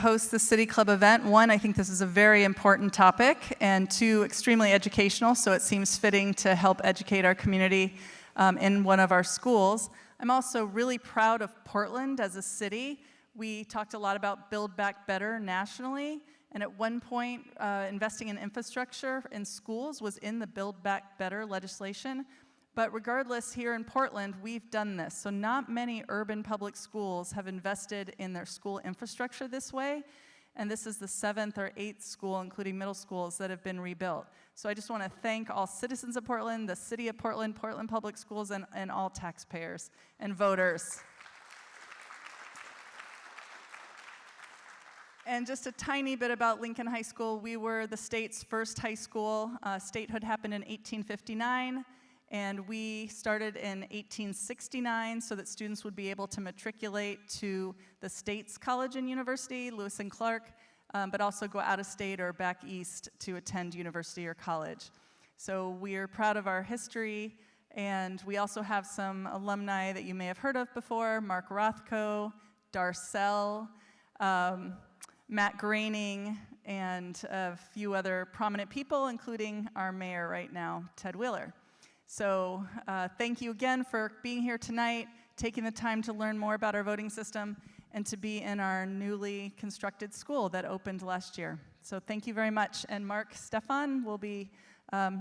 Host the City Club event. One, I think this is a very important topic, and two, extremely educational, so it seems fitting to help educate our community in one of our schools. I'm also really proud of Portland as a city. We talked a lot about Build Back Better nationally, and at one point, investing in infrastructure in schools was in the Build Back Better legislation. But regardless, here in Portland, we've done this. So not many urban public schools have invested in their school infrastructure this way. And this is the 7th or 8th school, including middle schools, that have been rebuilt. So I just want to thank all citizens of Portland, the city of Portland, Portland Public Schools, and all taxpayers and voters. And just a tiny bit about Lincoln High School. We were the state's first high school. Statehood happened in 1859. And we started in 1869 so that students would be able to matriculate to the state's college and university, Lewis and Clark, but also go out of state or back east to attend university or college. So we are proud of our history, and we also have some alumni that you may have heard of before: Mark Rothko, Darcel, Matt Groening, and a few other prominent people, including our mayor right now, Ted Wheeler. So thank you again for being here tonight, taking the time to learn more about our voting system, and to be in our newly constructed school that opened last year. So thank you very much. And Mark Stefan will be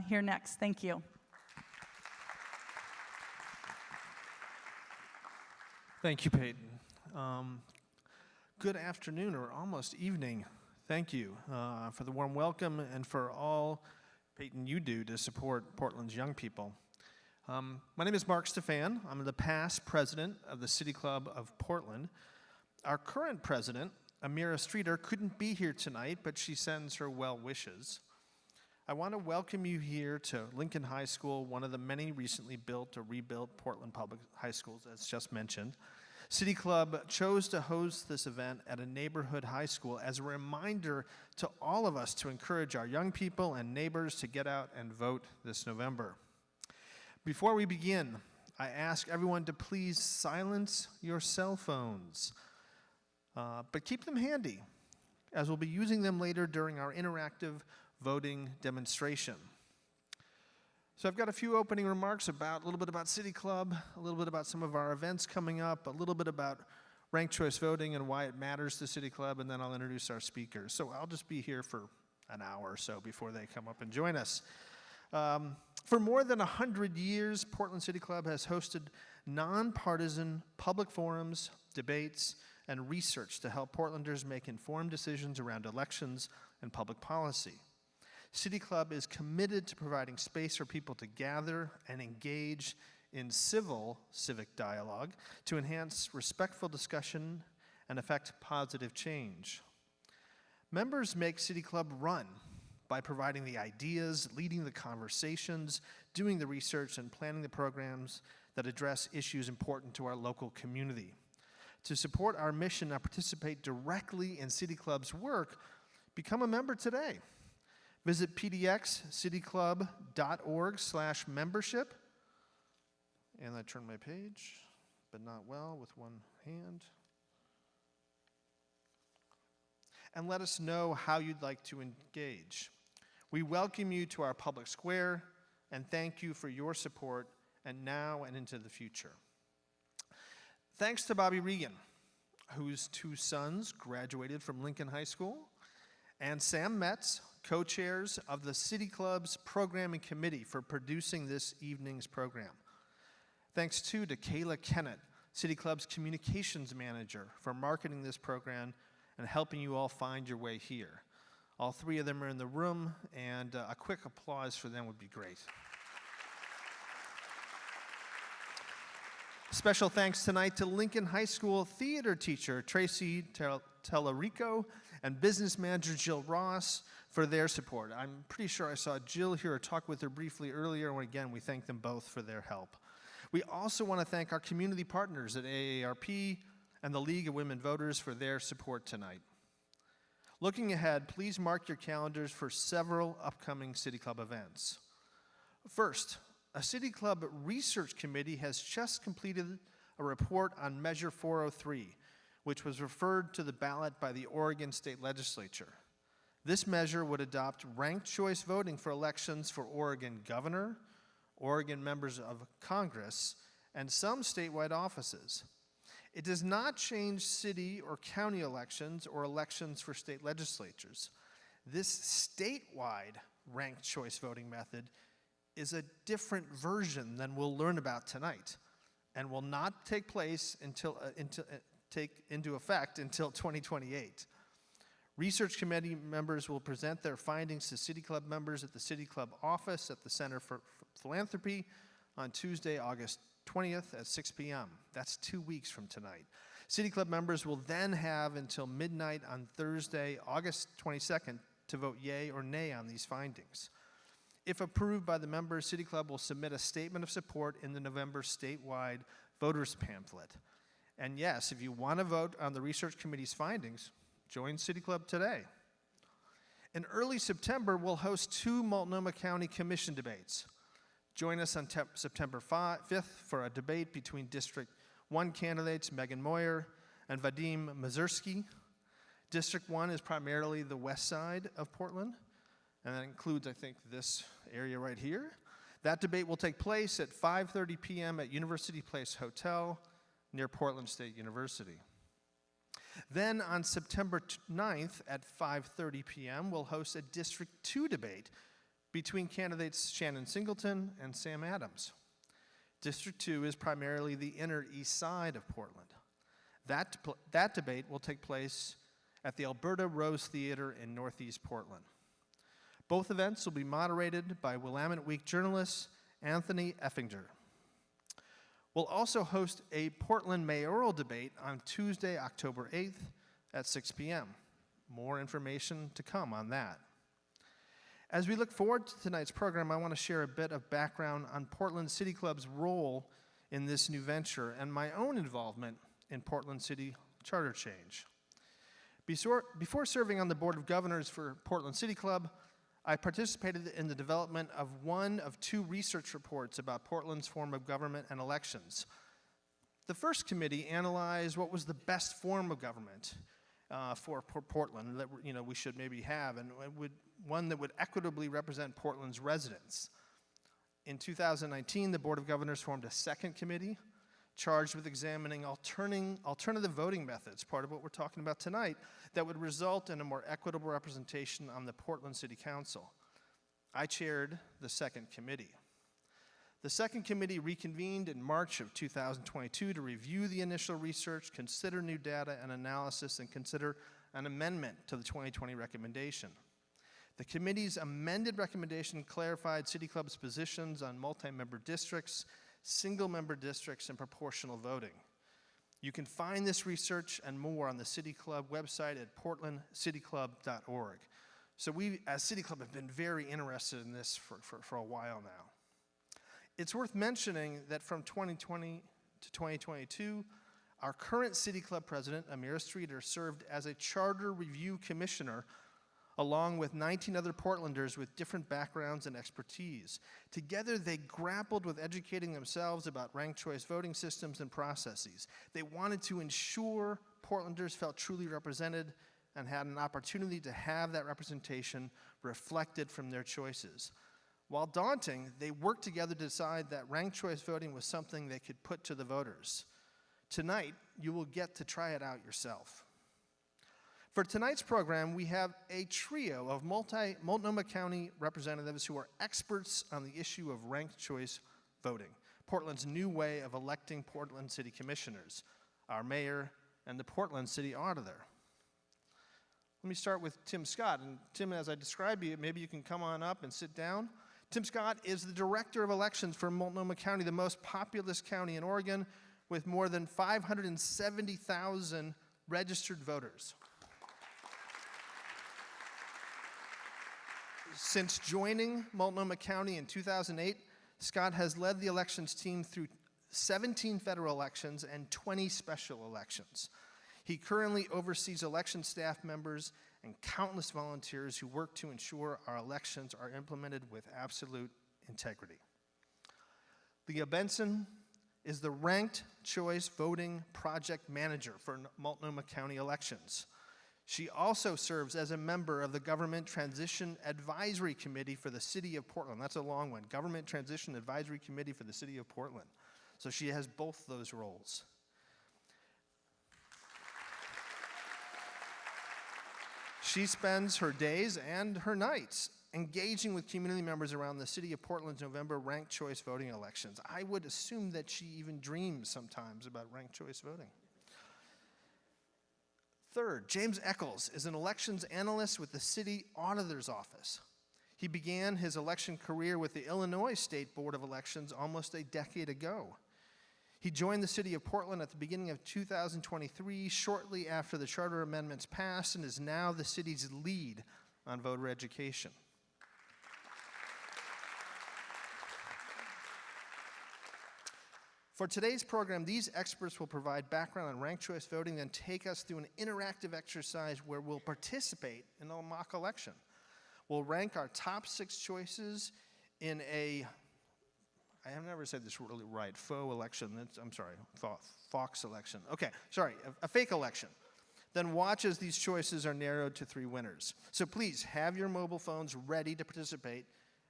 here next. Thank you. Thank you, Peyton. Good afternoon, or almost evening. Thank you for the warm welcome and for all, Peyton, you do to support Portland's young people. My name is Mark Stefan. I'm the past president of the City Club of Portland. Our current president, Amira Streeter, couldn't be here tonight, but she sends her well wishes. I want to welcome you here to Lincoln High School, one of the many recently built or rebuilt Portland public high schools, as just mentioned. City Club chose to host this event at a neighborhood high school as a reminder to all of us to encourage our young people and neighbors to get out and vote this November. Before we begin, I ask everyone to please silence your cell phones, but keep them handy, as we'll be using them later during our interactive voting demonstration. So I've got a few opening remarks about a little bit about City Club, a little bit about some of our events coming up, a little bit about ranked choice voting and why it matters to City Club, and then I'll introduce our speakers. So I'll just be here for an hour or so before they come up and join us. For more than 100 years, Portland City Club has hosted nonpartisan public forums, debates, and research to help Portlanders make informed decisions around elections and public policy. City Club is committed to providing space for people to gather and engage in civic dialogue to enhance respectful discussion and affect positive change. Members make City Club run by providing the ideas, leading the conversations, doing the research, and planning the programs that address issues important to our local community. To support our mission and participate directly in City Club's work, become a member today. Visit pdxcityclub.org/membership. And I turn my page, but not well, with one hand. And let us know how you'd like to engage. We welcome you to our public square and thank you for your support and now and into the future. Thanks to Bobby Regan, whose two sons graduated from Lincoln High School, and Sam Metz, co-chairs of the City Club's Programming Committee, for producing this evening's program. Thanks too to Kayla Kennett, City Club's Communications Manager, for marketing this program and helping you all find your way here. All three of them are in the room, and a quick applause for them would be great. Special thanks tonight to Lincoln High School theater teacher Tracy Tellerico and business manager Jill Ross for their support. I'm pretty sure I saw Jill here or talk with her briefly earlier, and again, we thank them both for their help. We also want to thank our community partners at AARP and the League of Women Voters for their support tonight. Looking ahead, please mark your calendars for several upcoming City Club events. First, a City Club research committee has just completed a report on Measure 403, which was referred to the ballot by the Oregon State Legislature. This measure would adopt ranked choice voting for elections for Oregon governor, Oregon members of Congress, and some statewide offices. It does not change city or county elections or elections for state legislatures. This statewide ranked choice voting method is a different version than we'll learn about tonight and will not take place take into effect until 2028. Research committee members will present their findings to City Club members at the City Club office at the Center for Philanthropy on Tuesday, August 20th at 6 p.m. That's 2 weeks from tonight. City Club members will then have until midnight on Thursday, August 22nd to vote yea or nay on these findings. If approved by the members, City Club will submit a statement of support in the November statewide voters pamphlet. And yes, if you want to vote on the research committee's findings, join City Club today. In early September, we'll host 2 Multnomah County Commission debates. Join us on September 5th for a debate between District 1 candidates Megan Moyer and Vadim Mazursky. District 1 is primarily the west side of Portland, and that includes, I think, this area right here. That debate will take place at 5:30 p.m. at University Place Hotel near Portland State University. Then on September 9th at 5:30 p.m., we'll host a District 2 debate between candidates Shannon Singleton and Sam Adams. District 2 is primarily the inner east side of Portland. That debate will take place at the Alberta Rose Theater in Northeast Portland. Both events will be moderated by Willamette Week journalist Anthony Effinger. We'll also host a Portland mayoral debate on Tuesday, October 8th at 6 p.m. More information to come on that. As we look forward to tonight's program, I want to share a bit of background on Portland City Club's role in this new venture and my own involvement in Portland City charter change. Before serving on the Board of Governors for Portland City Club, I participated in the development of one of 2 research reports about Portland's form of government and elections. The first committee analyzed what was the best form of government for Portland that we should maybe have, and one that would equitably represent Portland's residents. In 2019, the Board of Governors formed a second committee charged with examining alternative voting methods, part of what we're talking about tonight, that would result in a more equitable representation on the Portland City Council. I chaired the second committee. The second committee reconvened in March of 2022 to review the initial research, consider new data and analysis, and consider an amendment to the 2020 recommendation. The committee's amended recommendation clarified City Club's positions on multi-member districts, single-member districts, and proportional voting. You can find this research and more on the City Club website at portlandcityclub.org. So we, as City Club, have been very interested in this for a while now. It's worth mentioning that from 2020 to 2022, our current City Club president, Amira Streeter, served as a charter review commissioner along with 19 other Portlanders with different backgrounds and expertise. Together, they grappled with educating themselves about ranked choice voting systems and processes. They wanted to ensure Portlanders felt truly represented and had an opportunity to have that representation reflected from their choices. While daunting, they worked together to decide that ranked choice voting was something they could put to the voters. Tonight, you will get to try it out yourself. For tonight's program, we have a trio of Multnomah County representatives who are experts on the issue of ranked choice voting, Portland's new way of electing Portland City Commissioners, our mayor, and the Portland City Auditor. Let me start with Tim Scott. And Tim, as I describe you, maybe you can come on up and sit down. Tim Scott is the Director of Elections for Multnomah County, the most populous county in Oregon, with more than 570,000 registered voters. Since joining Multnomah County in 2008, Scott has led the elections team through 17 federal elections and 20 special elections. He currently oversees election staff members and countless volunteers who work to ensure our elections are implemented with absolute integrity. Leah Benson is the Ranked Choice Voting Project Manager for Multnomah County elections. She also serves as a member of the Government Transition Advisory Committee for the City of Portland. That's a long one. Government Transition Advisory Committee for the City of Portland. So she has both those roles. She spends her days and her nights engaging with community members around the City of Portland's November ranked choice voting elections. I would assume that she even dreams sometimes about ranked choice voting. Third, James Eccles is an elections analyst with the City Auditor's Office. He began his election career with the Illinois State Board of Elections almost a decade ago. He joined the City of Portland at the beginning of 2023, shortly after the charter amendments passed, and is now the city's lead on voter education. For today's program, these experts will provide background on ranked choice voting, then take us through an interactive exercise where we'll participate in a mock election. We'll rank our top 6 choices in a, I have never said this really right, faux election, I'm sorry, Fox election. Okay, sorry, a fake election. Then watch as these choices are narrowed to 3 winners. So please have your mobile phones ready to participate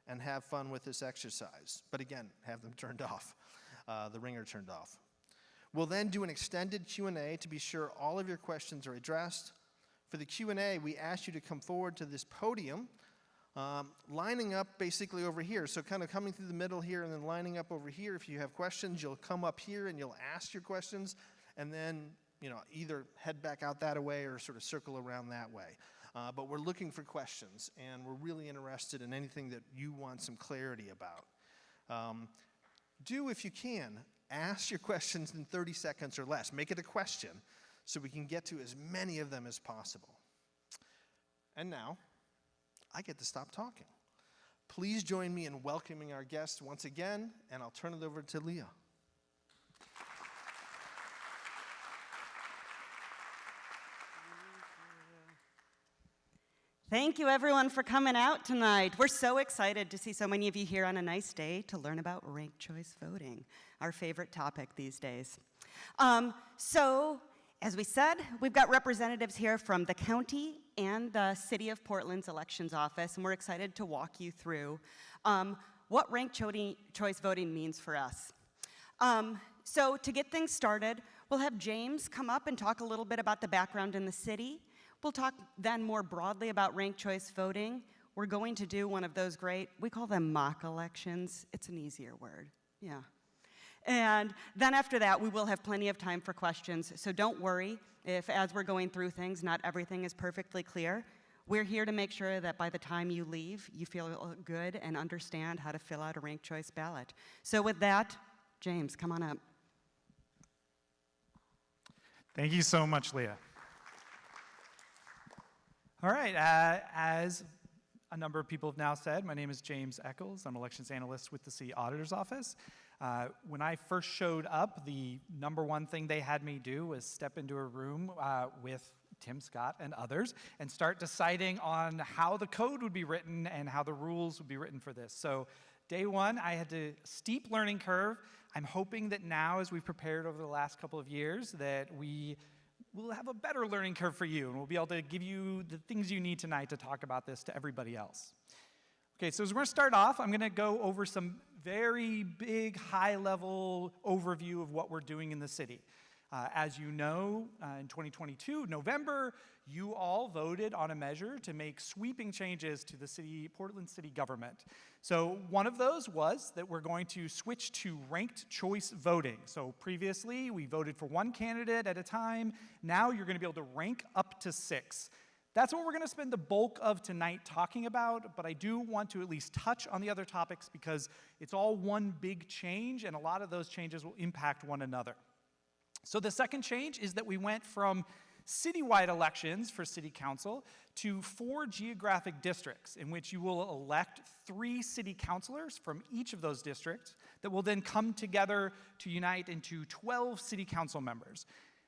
and have fun with this exercise. But again, have them turned off. The ringer turned off. We'll then do an extended Q&A to be sure all of your questions are addressed. For the Q&A, we ask you to come forward to this podium, lining up basically over here. So kind of coming through the middle here and then lining up over here. If you have questions, you'll come up here and you'll ask your questions, and then either head back out that way or sort of circle around that way. But we're looking for questions, and we're really interested in anything that you want some clarity about. Do, if you can, ask your questions in 30 seconds or less. Make it a question so we can get to as many of them as possible. And now, I get to stop talking. Please join me in welcoming our guests once again, and I'll turn it over to Leah. Thank you, everyone, for coming out tonight. We're so excited to see so many of you here on a nice day to learn about ranked choice voting, our favorite topic these days. So, as we said, we've got representatives here from the county and the City of Portland's elections office, and we're excited to walk you through what ranked choice voting means for us. So, to get things started, we'll have James come up and talk a little bit about the background in the city. We'll talk then more broadly about ranked choice voting. We're going to do one of those great, we call them mock elections. It's an easier word, yeah. And then after that, we will have plenty of time for questions. So don't worry if, as we're going through things, not everything is perfectly clear. We're here to make sure that by the time you leave, you feel good and understand how to fill out a ranked choice ballot. So with that, James, come on up. Thank you so much, Leah. All right, as a number of people have now said, my name is James Eccles. I'm elections analyst with the City Auditor's Office. When I first showed up, the number one thing they had me do was step into a room with Tim Scott and others and start deciding on how the code would be written and how the rules would be written for this. So day one, I had a steep learning curve. I'm hoping that now, as we've prepared over the last couple of years, that we'll have a better learning curve for you, and we'll be able to give you the things you need tonight to talk about this to everybody else. Okay, so as we're going to start off, I'm going to go over some very big, high-level overview of what we're doing in the city. As you know, in 2022, November, you all voted on a measure to make sweeping changes to the Portland city government. So one of those was that we're going to switch to ranked choice voting. So previously, we voted for one candidate at a time. Now you're going to be able to rank up to 6. That's what we're going to spend the bulk of tonight talking about, but I do want to at least touch on the other topics because it's all one big change, and a lot of those changes will impact one another. So the second change is that we went from citywide elections for city council to 4 geographic districts in which you will elect 3 city councilors from each of those districts that will then come together to unite into 12 city council members.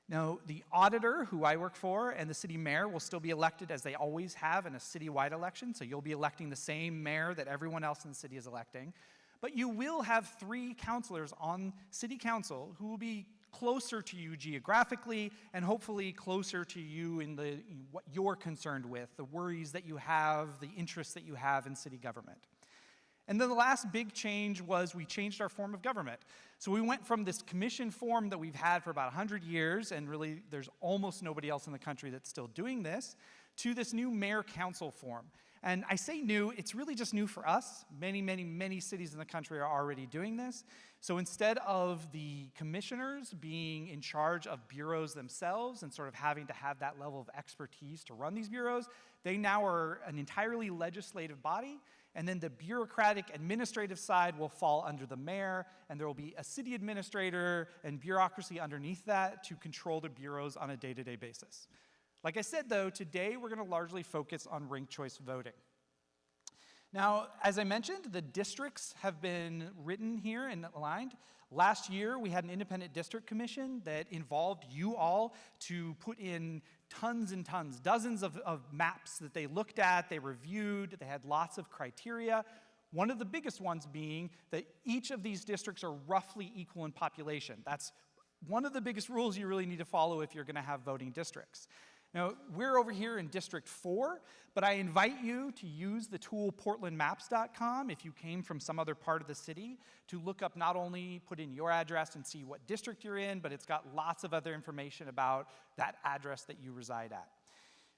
Now, the auditor, who I work for, and the city mayor will still be elected as they always have in a citywide election, so you'll be electing the same mayor that everyone else in the city is electing. But you will have 3 counselors on City Council who will be closer to you geographically and hopefully closer to you in what you're concerned with, the worries that you have, the interests that you have in city government. And then the last big change was we changed our form of government. So we went from this commission form that we've had for about 100 years, and really there's almost nobody else in the country that's still doing this, to this new mayor-council form. And I say new, it's really just new for us. Many, many, many cities in the country are already doing this. So instead of the commissioners being in charge of bureaus themselves and sort of having to have that level of expertise to run these bureaus, they now are an entirely legislative body. And then the bureaucratic administrative side will fall under the mayor, and there will be a city administrator and bureaucracy underneath that to control the bureaus on a day-to-day basis. Like I said, though, today we're going to largely focus on ranked choice voting. Now, as I mentioned, the districts have been written here and aligned. Last year, we had an independent district commission that involved you all to put in tons and tons, dozens of maps that they looked at, they reviewed, they had lots of criteria. One of the biggest ones being that each of these districts are roughly equal in population. That's one of the biggest rules you really need to follow if you're going to have voting districts. Now, we're over here in District 4, but I invite you to use the tool portlandmaps.com if you came from some other part of the city to look up, not only put in your address and see what district you're in, but it's got lots of other information about that address that you reside at.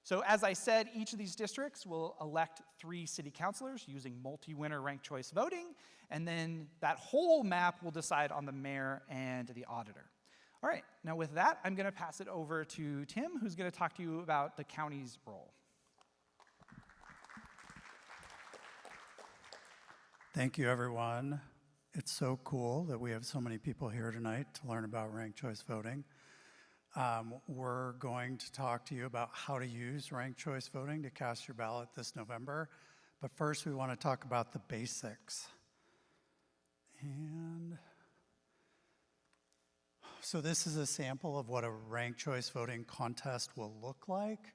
So as I said, each of these districts will elect 3 city councilors using multi-winner ranked choice voting, and then that whole map will decide on the mayor and the auditor. All right, now with that, I'm going to pass it over to Tim, who's going to talk to you about the county's role. Thank you, everyone. It's so cool that we have so many people here tonight to learn about ranked choice voting. We're going to talk to you about how to use ranked choice voting to cast your ballot this November. But first, we want to talk about the basics. So this is a sample of what a ranked choice voting contest will look like.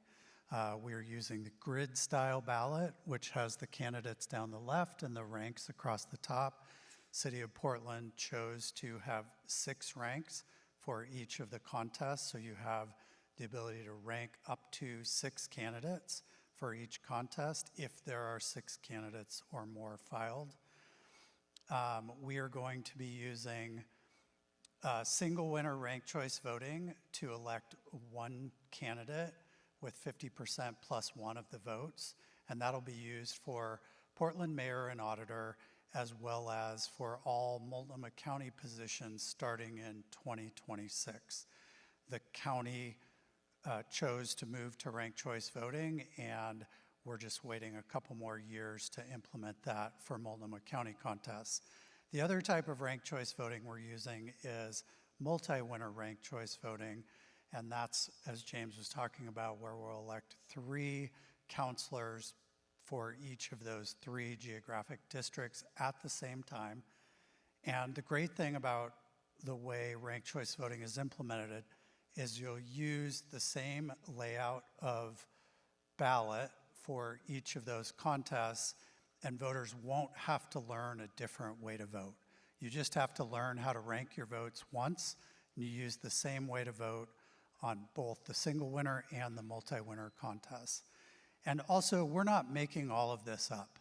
We're using the grid-style ballot, which has the candidates down the left and the ranks across the top. City of Portland chose to have 6 ranks for each of the contests, so you have the ability to rank up to 6 candidates for each contest if there are 6 candidates or more filed. We are going to be using single winner ranked choice voting to elect 1 candidate with 50% plus 1 of the votes, and that'll be used for Portland mayor and auditor, as well as for all Multnomah County positions starting in 2026. The county chose to move to ranked choice voting, and we're just waiting a couple more years to implement that for Multnomah County contests. The other type of ranked choice voting we're using is multi-winner ranked choice voting, and that's, as James was talking about, where we'll elect 3 counselors for each of those 3 geographic districts at the same time. And the great thing about the way ranked choice voting is implemented is you'll use the same layout of ballot for each of those contests, and voters won't have to learn a different way to vote. You just have to learn how to rank your votes once, and you use the same way to vote on both the single winner and the multi-winner contests. And also, we're not making all of this up.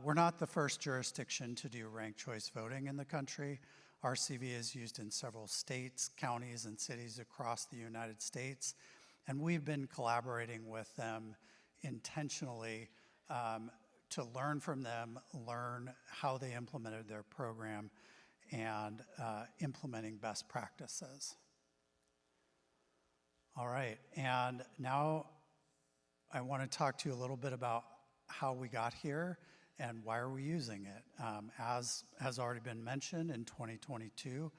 We're not the first jurisdiction to do ranked choice voting in the country. RCV is used in several states, counties, and cities across the United States, and we've been collaborating with them intentionally to learn from them, learn how they implemented their program, and implementing best practices. All right, and now I want to talk to you a little bit about how we got here and why are we using it. As has already been mentioned, in 2022,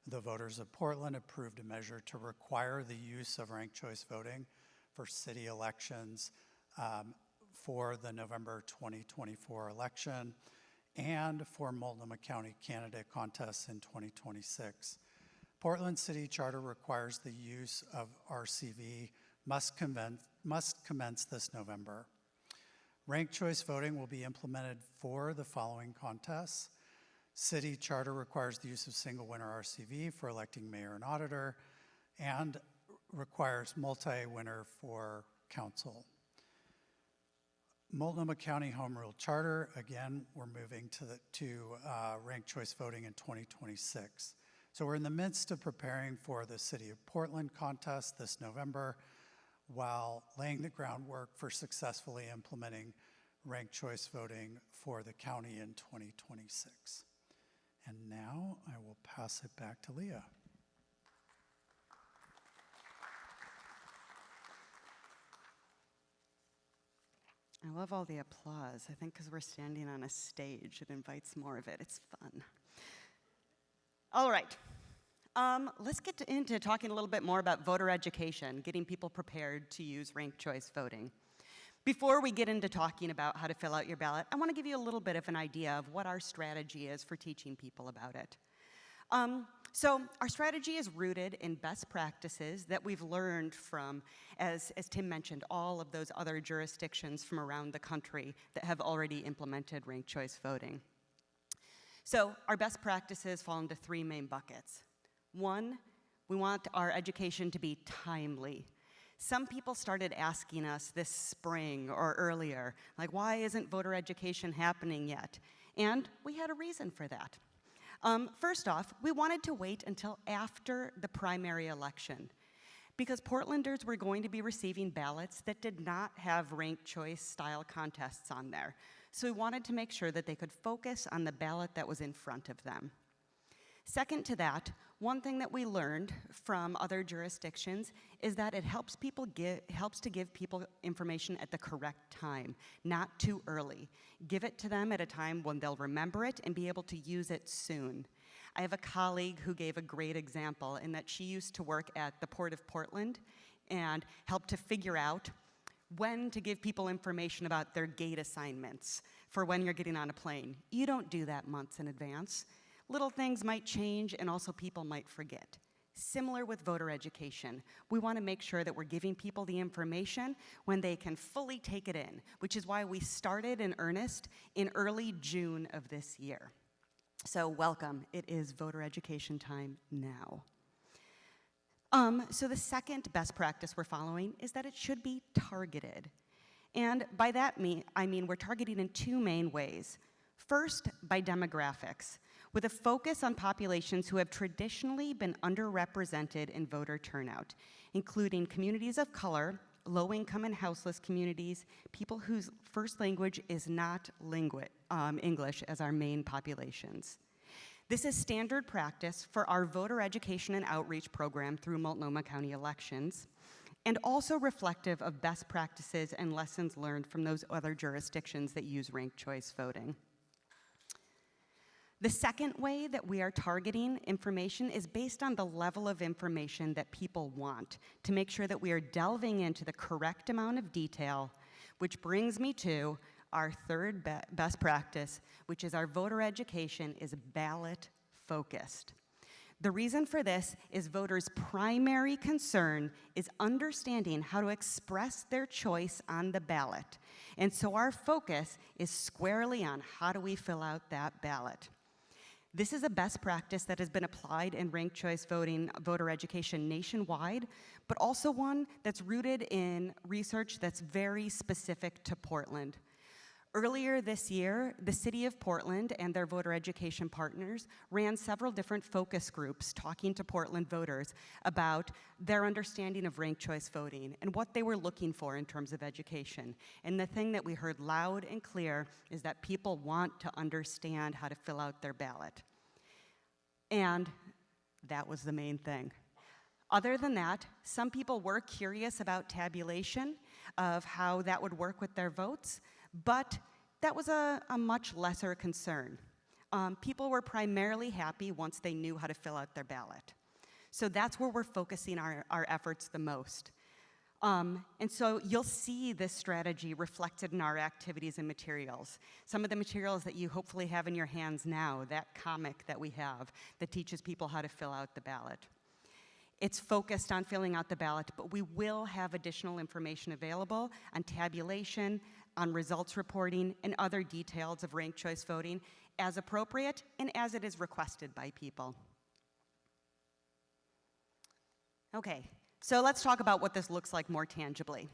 the voters of Portland approved a measure to require the use of ranked choice voting for city elections for the November 2024 election and for Multnomah County candidate contests in 2026. Portland City Charter requires the use of RCV must commence this November. Ranked choice voting will be implemented for the following contests: City charter requires the use of single winner RCV for electing mayor and auditor, and requires multi-winner for council. Multnomah County Home Rule Charter, again, we're moving to ranked choice voting in 2026. So we're in the midst of preparing for the City of Portland contest this November, while laying the groundwork for successfully implementing ranked choice voting for the county in 2026. And now I will pass it back to Leah. I love all the applause. I think because we're standing on a stage, it invites more of it. It's fun. All right. Let's get into talking a little bit more about voter education, getting people prepared to use ranked choice voting. Before we get into talking about how to fill out your ballot, I want to give you a little bit of an idea of what our strategy is for teaching people about it. So our strategy is rooted in best practices that we've learned from, as Tim mentioned, all of those other jurisdictions from around the country that have already implemented ranked choice voting. So our best practices fall into three main buckets. One, we want our education to be timely. Some people started asking us this spring or earlier, like, why isn't voter education happening yet? And we had a reason for that. First off, we wanted to wait until after the primary election because Portlanders were going to be receiving ballots that did not have ranked choice style contests on there. So we wanted to make sure that they could focus on the ballot that was in front of them. Second to that, one thing that we learned from other jurisdictions is that it helps to give people information at the correct time, not too early. Give it to them at a time when they'll remember it and be able to use it soon. I have a colleague who gave a great example in that she used to work at the Port of Portland and helped to figure out when to give people information about their gate assignments for when you're getting on a plane. You don't do that months in advance. Little things might change and also people might forget. Similar with voter education. We want to make sure that we're giving people the information when they can fully take it in, which is why we started in earnest in early June of this year. So welcome, it is voter education time now. So the second best practice we're following is that it should be targeted. And by that I mean we're targeting in two main ways. First, by demographics, with a focus on populations who have traditionally been underrepresented in voter turnout, including communities of color, low-income and houseless communities, people whose first language is not English as our main populations. This is standard practice for our voter education and outreach program through Multnomah County elections, and also reflective of best practices and lessons learned from those other jurisdictions that use ranked choice voting. The second way that we are targeting information is based on the level of information that people want to make sure that we are delving into the correct amount of detail, which brings me to our third best practice, which is our voter education is ballot focused. The reason for this is voters' primary concern is understanding how to express their choice on the ballot. And so our focus is squarely on how do we fill out that ballot. This is a best practice that has been applied in ranked choice voting, voter education nationwide, but also one that's rooted in research that's very specific to Portland. Earlier this year, the City of Portland and their voter education partners ran several different focus groups talking to Portland voters about their understanding of ranked choice voting and what they were looking for in terms of education. And the thing that we heard loud and clear is that people want to understand how to fill out their ballot. And that was the main thing. Other than that, some people were curious about tabulation, of how that would work with their votes, but that was a much lesser concern. People were primarily happy once they knew how to fill out their ballot. So that's where we're focusing our efforts the most. And so you'll see this strategy reflected in our activities and materials. Some of the materials that you hopefully have in your hands now, that comic that we have that teaches people how to fill out the ballot. It's focused on filling out the ballot, but we will have additional information available on tabulation, on results reporting, and other details of ranked choice voting as appropriate and as it is requested by people. Okay, so let's talk about what this looks like more tangibly.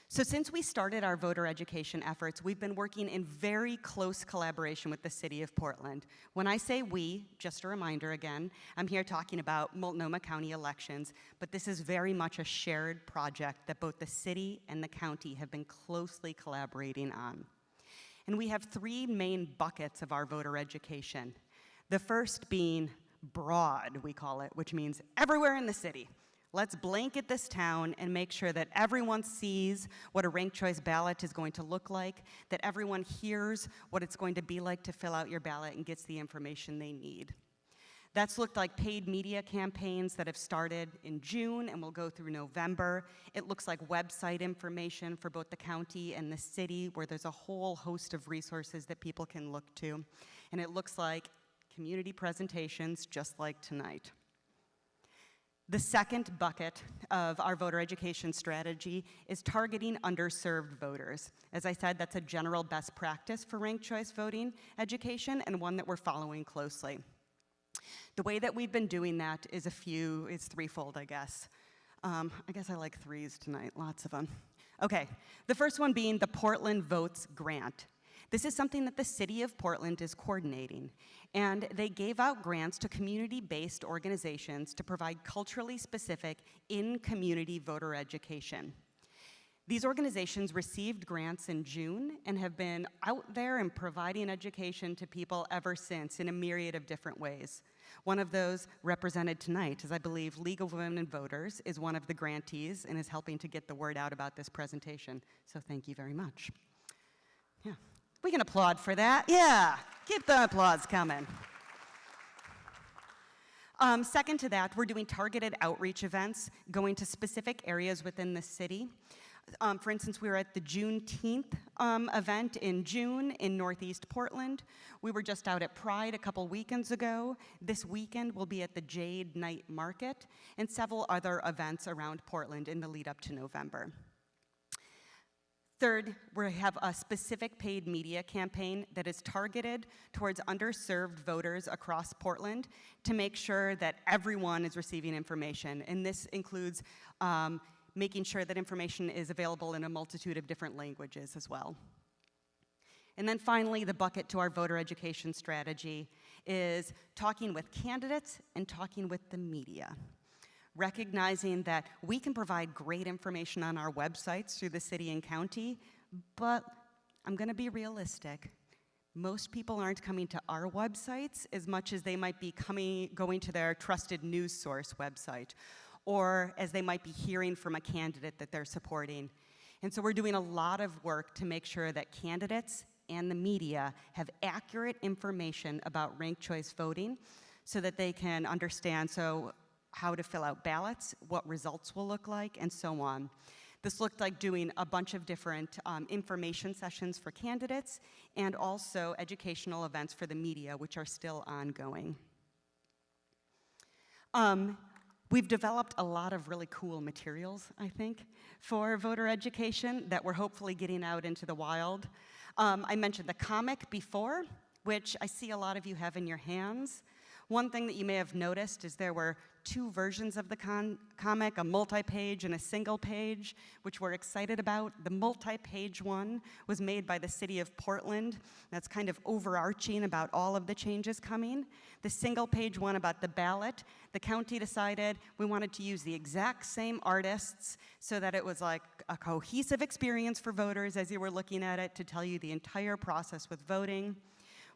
So since we started our voter education efforts, we've been working in very close collaboration with the City of Portland. When I say we, just a reminder again, I'm here talking about Multnomah County elections, but this is very much a shared project that both the city and the county have been closely collaborating on. And we have three main buckets of our voter education. The first being broad, we call it, which means everywhere in the city. Let's blanket this town and make sure that everyone sees what a ranked choice ballot is going to look like, that everyone hears what it's going to be like to fill out your ballot and gets the information they need. That's looked like paid media campaigns that have started in June and will go through November. It looks like website information for both the county and the city, where there's a whole host of resources that people can look to. And it looks like community presentations just like tonight. The second bucket of our voter education strategy is targeting underserved voters. As I said, that's a general best practice for ranked choice voting education and one that we're following closely. The way that we've been doing that is threefold, I guess. I guess I like threes tonight, lots of them. Okay, the first one being the Portland Votes Grant. This is something that the City of Portland is coordinating, and they gave out grants to community-based organizations to provide culturally specific in-community voter education. These organizations received grants in June and have been out there and providing education to people ever since in a myriad of different ways. One of those represented tonight is, I believe, League of Women and Voters is one of the grantees and is helping to get the word out about this presentation. So thank you very much. Yeah. We can applaud for that. Yeah, keep the applause coming. Second to that, we're doing targeted outreach events, going to specific areas within the city. For instance, we were at the Juneteenth event in June in Northeast Portland. We were just out at Pride a couple weekends ago. This weekend we'll be at the Jade Night Market and several other events around Portland in the lead up to November. Third, we have a specific paid media campaign that is targeted towards underserved voters across Portland to make sure that everyone is receiving information. And this includes making sure that information is available in a multitude of different languages as well. And then finally, the bucket to our voter education strategy is talking with candidates and talking with the media. Recognizing that we can provide great information on our websites through the city and county, but I'm gonna be realistic. Most people aren't coming to our websites as much as they might be going to their trusted news source website, or as they might be hearing from a candidate that they're supporting. And so we're doing a lot of work to make sure that candidates and the media have accurate information about ranked choice voting so that they can understand how to fill out ballots, what results will look like, and so on. This looked like doing a bunch of different information sessions for candidates and also educational events for the media, which are still ongoing. We've developed a lot of really cool materials, I think, for voter education that we're hopefully getting out into the wild. I mentioned the comic before, which I see a lot of you have in your hands. One thing that you may have noticed is there were two versions of the comic, a multi-page and a single page, which we're excited about. The multi-page one was made by the City of Portland. That's kind of overarching about all of the changes coming. The single-page one about the ballot, the county decided we wanted to use the exact same artists so that it was like a cohesive experience for voters as you were looking at it to tell you the entire process with voting.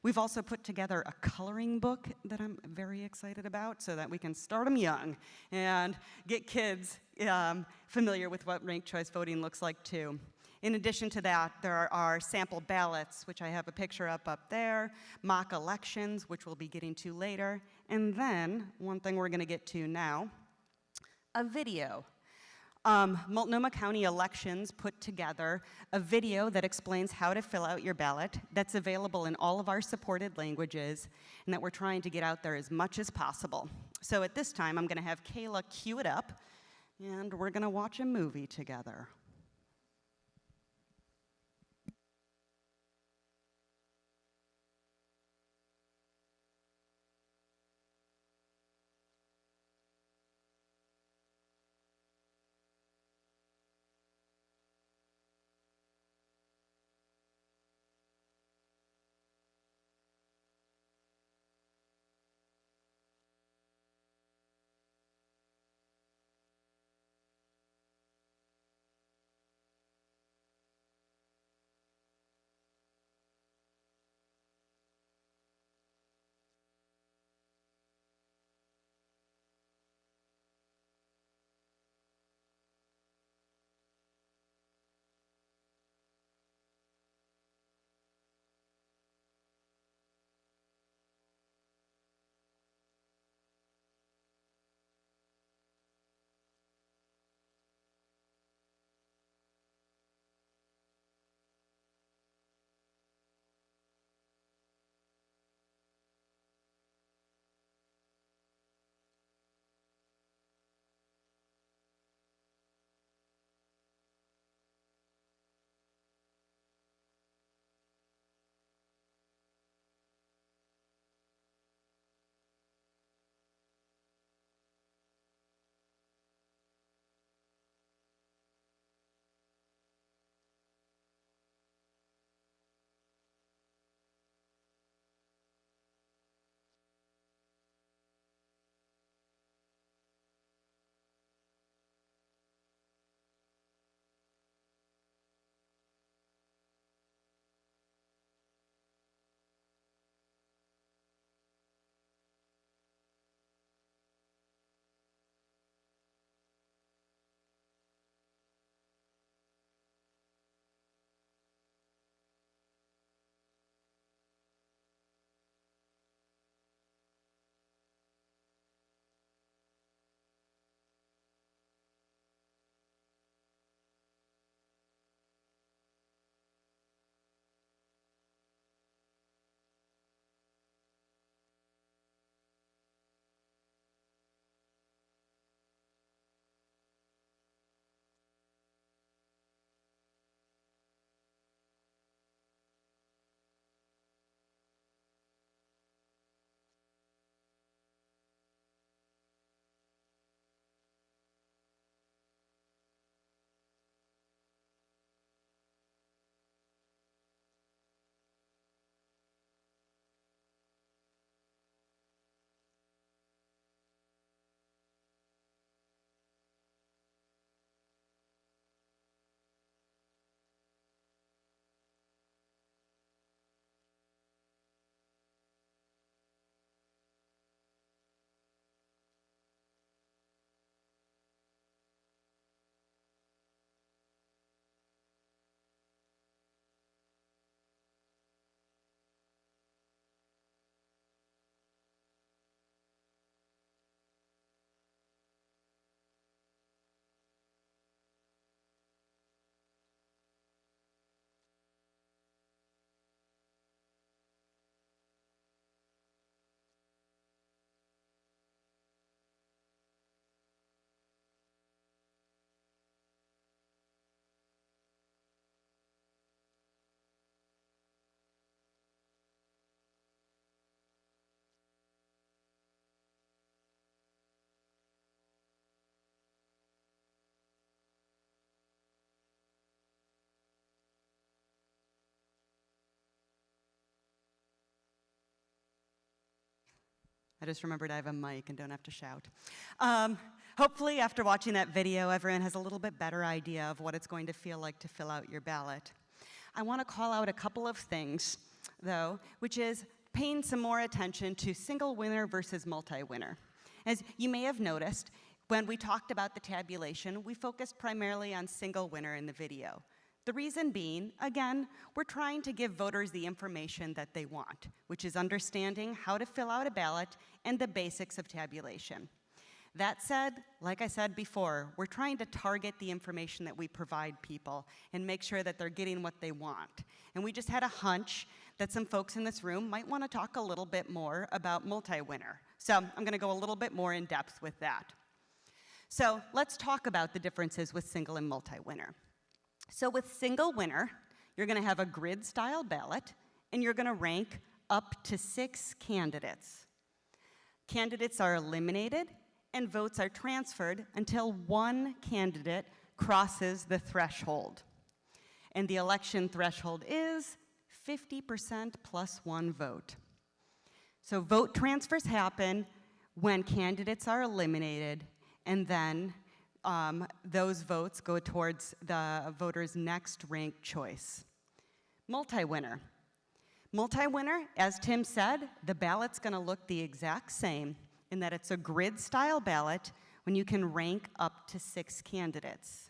We've also put together a coloring book that I'm very excited about so that we can start them young and get kids familiar with what ranked choice voting looks like too. In addition to that, there are sample ballots, which I have a picture up there, mock elections, which we'll be getting to later, and then one thing we're gonna get to now, a video. Multnomah County Elections put together a video that explains how to fill out your ballot that's available in all of our supported languages and that we're trying to get out there as much as possible. So at this time, I'm going to have Kayla cue it up, and we're going to watch a movie together. I just remembered I have a mic and don't have to shout. Hopefully, after watching that video, everyone has a little bit better idea of what it's going to feel like to fill out your ballot. I want to call out a couple of things, though, which is paying some more attention to single winner versus multi-winner. As you may have noticed, when we talked about the tabulation, we focused primarily on single winner in the video. The reason being, again, we're trying to give voters the information that they want, which is understanding how to fill out a ballot and the basics of tabulation. That said, like I said before, we're trying to target the information that we provide people and make sure that they're getting what they want. And we just had a hunch that some folks in this room might want to talk a little bit more about multi-winner. So I'm going to go a little bit more in depth with that. So let's talk about the differences with single and multi-winner. So with single winner, you're going to have a grid-style ballot, and you're going to rank up to 6 candidates. Candidates are eliminated, and votes are transferred until one candidate crosses the threshold. And the election threshold is 50% plus 1 vote. So vote transfers happen when candidates are eliminated, and then those votes go towards the voter's next ranked choice. Multi-winner. Multi-winner, as Tim said, the ballot's going to look the exact same in that it's a grid-style ballot when you can rank up to 6 candidates.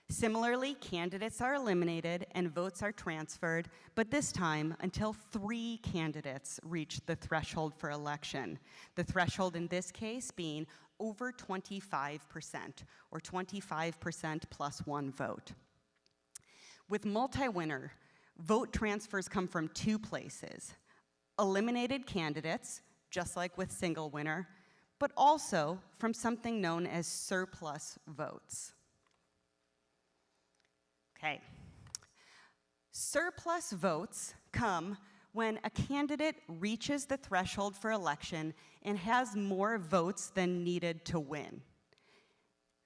Similarly, candidates are eliminated and votes are transferred, but this time until 3 candidates reach the threshold for election. The threshold in this case being over 25%, or 25% plus 1 vote. With multi-winner, vote transfers come from 2 places. Eliminated candidates, just like with single winner, but also from something known as surplus votes. Okay. Surplus votes come when a candidate reaches the threshold for election and has more votes than needed to win.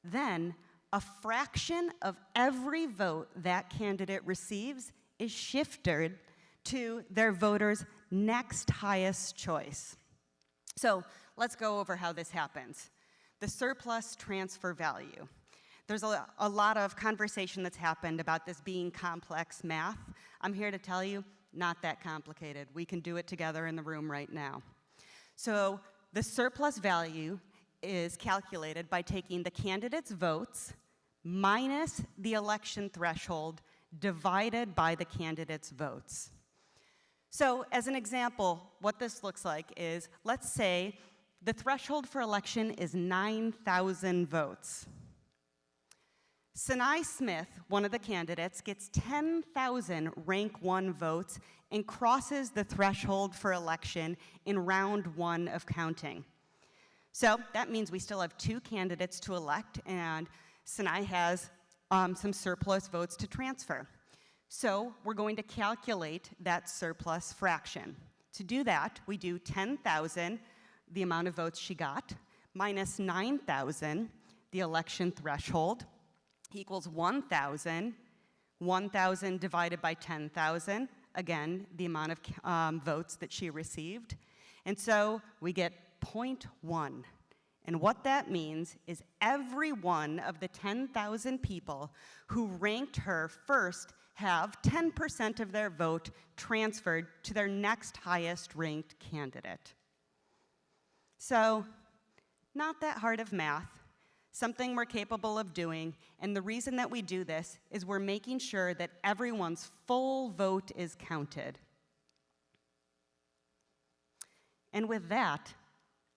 Then, a fraction of every vote that candidate receives is shifted to their voters' next highest choice. So let's go over how this happens. The surplus transfer value. There's a lot of conversation that's happened about this being complex math. I'm here to tell you, not that complicated. We can do it together in the room right now. So the surplus value is calculated by taking the candidate's votes minus the election threshold divided by the candidate's votes. So as an example, what this looks like is, let's say the threshold for election is 9,000 votes. Sinai Smith, one of the candidates, gets 10,000 rank 1 votes and crosses the threshold for election in round 1 of counting. So that means we still have 2 candidates to elect, and Sinai has some surplus votes to transfer. So we're going to calculate that surplus fraction. To do that, we do 10,000, the amount of votes she got, minus 9,000, the election threshold, equals 1,000. 1,000 divided by 10,000, again, the amount of votes that she received. And so we get 0.1. And what that means is every one of the 10,000 people who ranked her first have 10% of their vote transferred to their next highest ranked candidate. So, not that hard of math. Something we're capable of doing, and the reason that we do this is we're making sure that everyone's full vote is counted. And with that,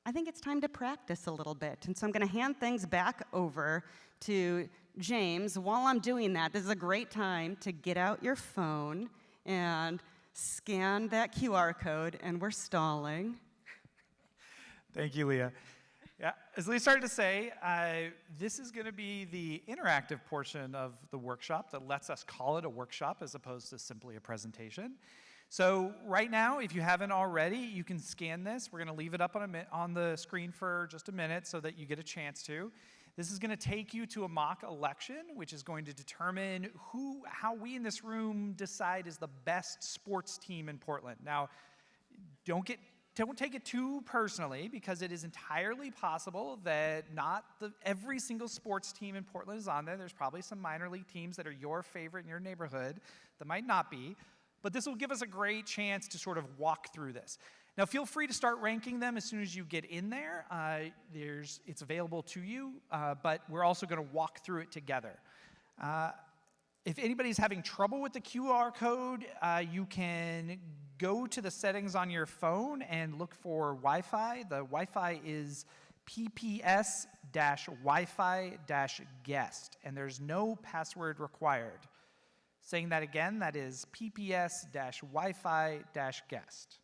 I think it's time to practice a little bit, and so I'm going to hand things back over to James. While I'm doing that, this is a great time to get out your phone and scan that QR code, and we're stalling. Thank you, Leah. Yeah, as Leah started to say, this is going to be the interactive portion of the workshop that lets us call it a workshop as opposed to simply a presentation. So right now, if you haven't already, you can scan this. We're going to leave it up on the screen for just a minute so that you get a chance to. This is going to take you to a mock election, which is going to determine how we in this room decide is the best sports team in Portland. Now, don't take it too personally, because it is entirely possible that not every single sports team in Portland is on there. There's probably some minor league teams that are your favorite in your neighborhood that might not be. But this will give us a great chance to sort of walk through this. Now, feel free to start ranking them as soon as you get in there. It's available to you, but we're also going to walk through it together. If anybody's having trouble with the QR code, you can go to the settings on your phone and look for Wi-Fi. The Wi-Fi is PPS-Wi-Fi-guest, and there's no password required. Saying that again, that is PPS-Wi-Fi-guest.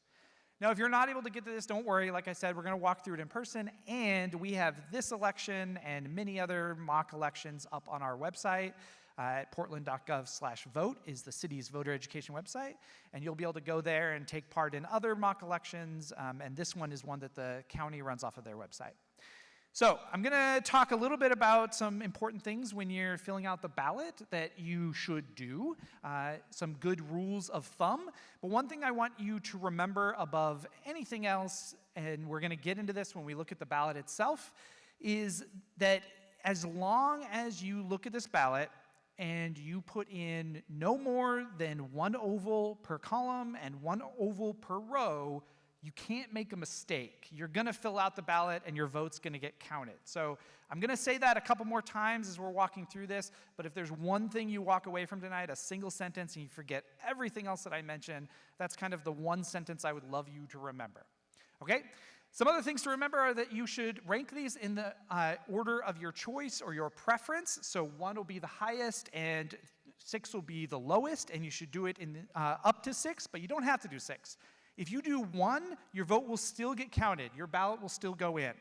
Now, if you're not able to get to this, don't worry. Like I said, we're going to walk through it in person, and we have this election and many other mock elections up on our website. At portland.gov/vote is the city's voter education website, and you'll be able to go there and take part in other mock elections, and this one is one that the county runs off of their website. So I'm going to talk a little bit about some important things when you're filling out the ballot that you should do, some good rules of thumb. But one thing I want you to remember above anything else, and we're going to get into this when we look at the ballot itself, is that as long as you look at this ballot and you put in no more than one oval per column and one oval per row, you can't make a mistake. You're going to fill out the ballot and your vote's going to get counted. So I'm going to say that a couple more times as we're walking through this, but if there's one thing you walk away from tonight, a single sentence, and you forget everything else that I mentioned, that's kind of the one sentence I would love you to remember. Okay? Some other things to remember are that you should rank these in the order of your choice or your preference. So 1 will be the highest and 6 will be the lowest, and you should do it in up to 6, but you don't have to do 6. If you do 1, your vote will still get counted. Your ballot will still go in.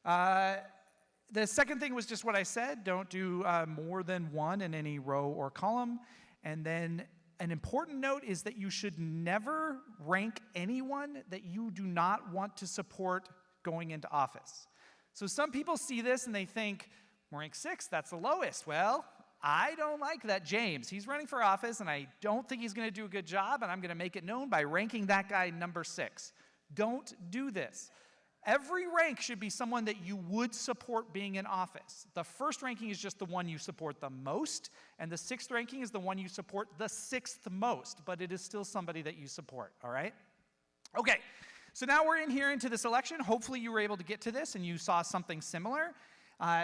The second thing was just what I said. Don't do more than 1 in any row or column. And then an important note is that you should never rank anyone that you do not want to support going into office. So some people see this and they think, rank 6, that's the lowest. Well, I don't like that James. He's running for office, and I don't think he's going to do a good job, and I'm going to make it known by ranking that guy number 6. Don't do this. Every rank should be someone that you would support being in office. The first ranking is just the one you support the most, and the 6th ranking is the one you support the 6th most, but it is still somebody that you support, all right? Okay, so now we're in here into this election. Hopefully you were able to get to this and you saw something similar.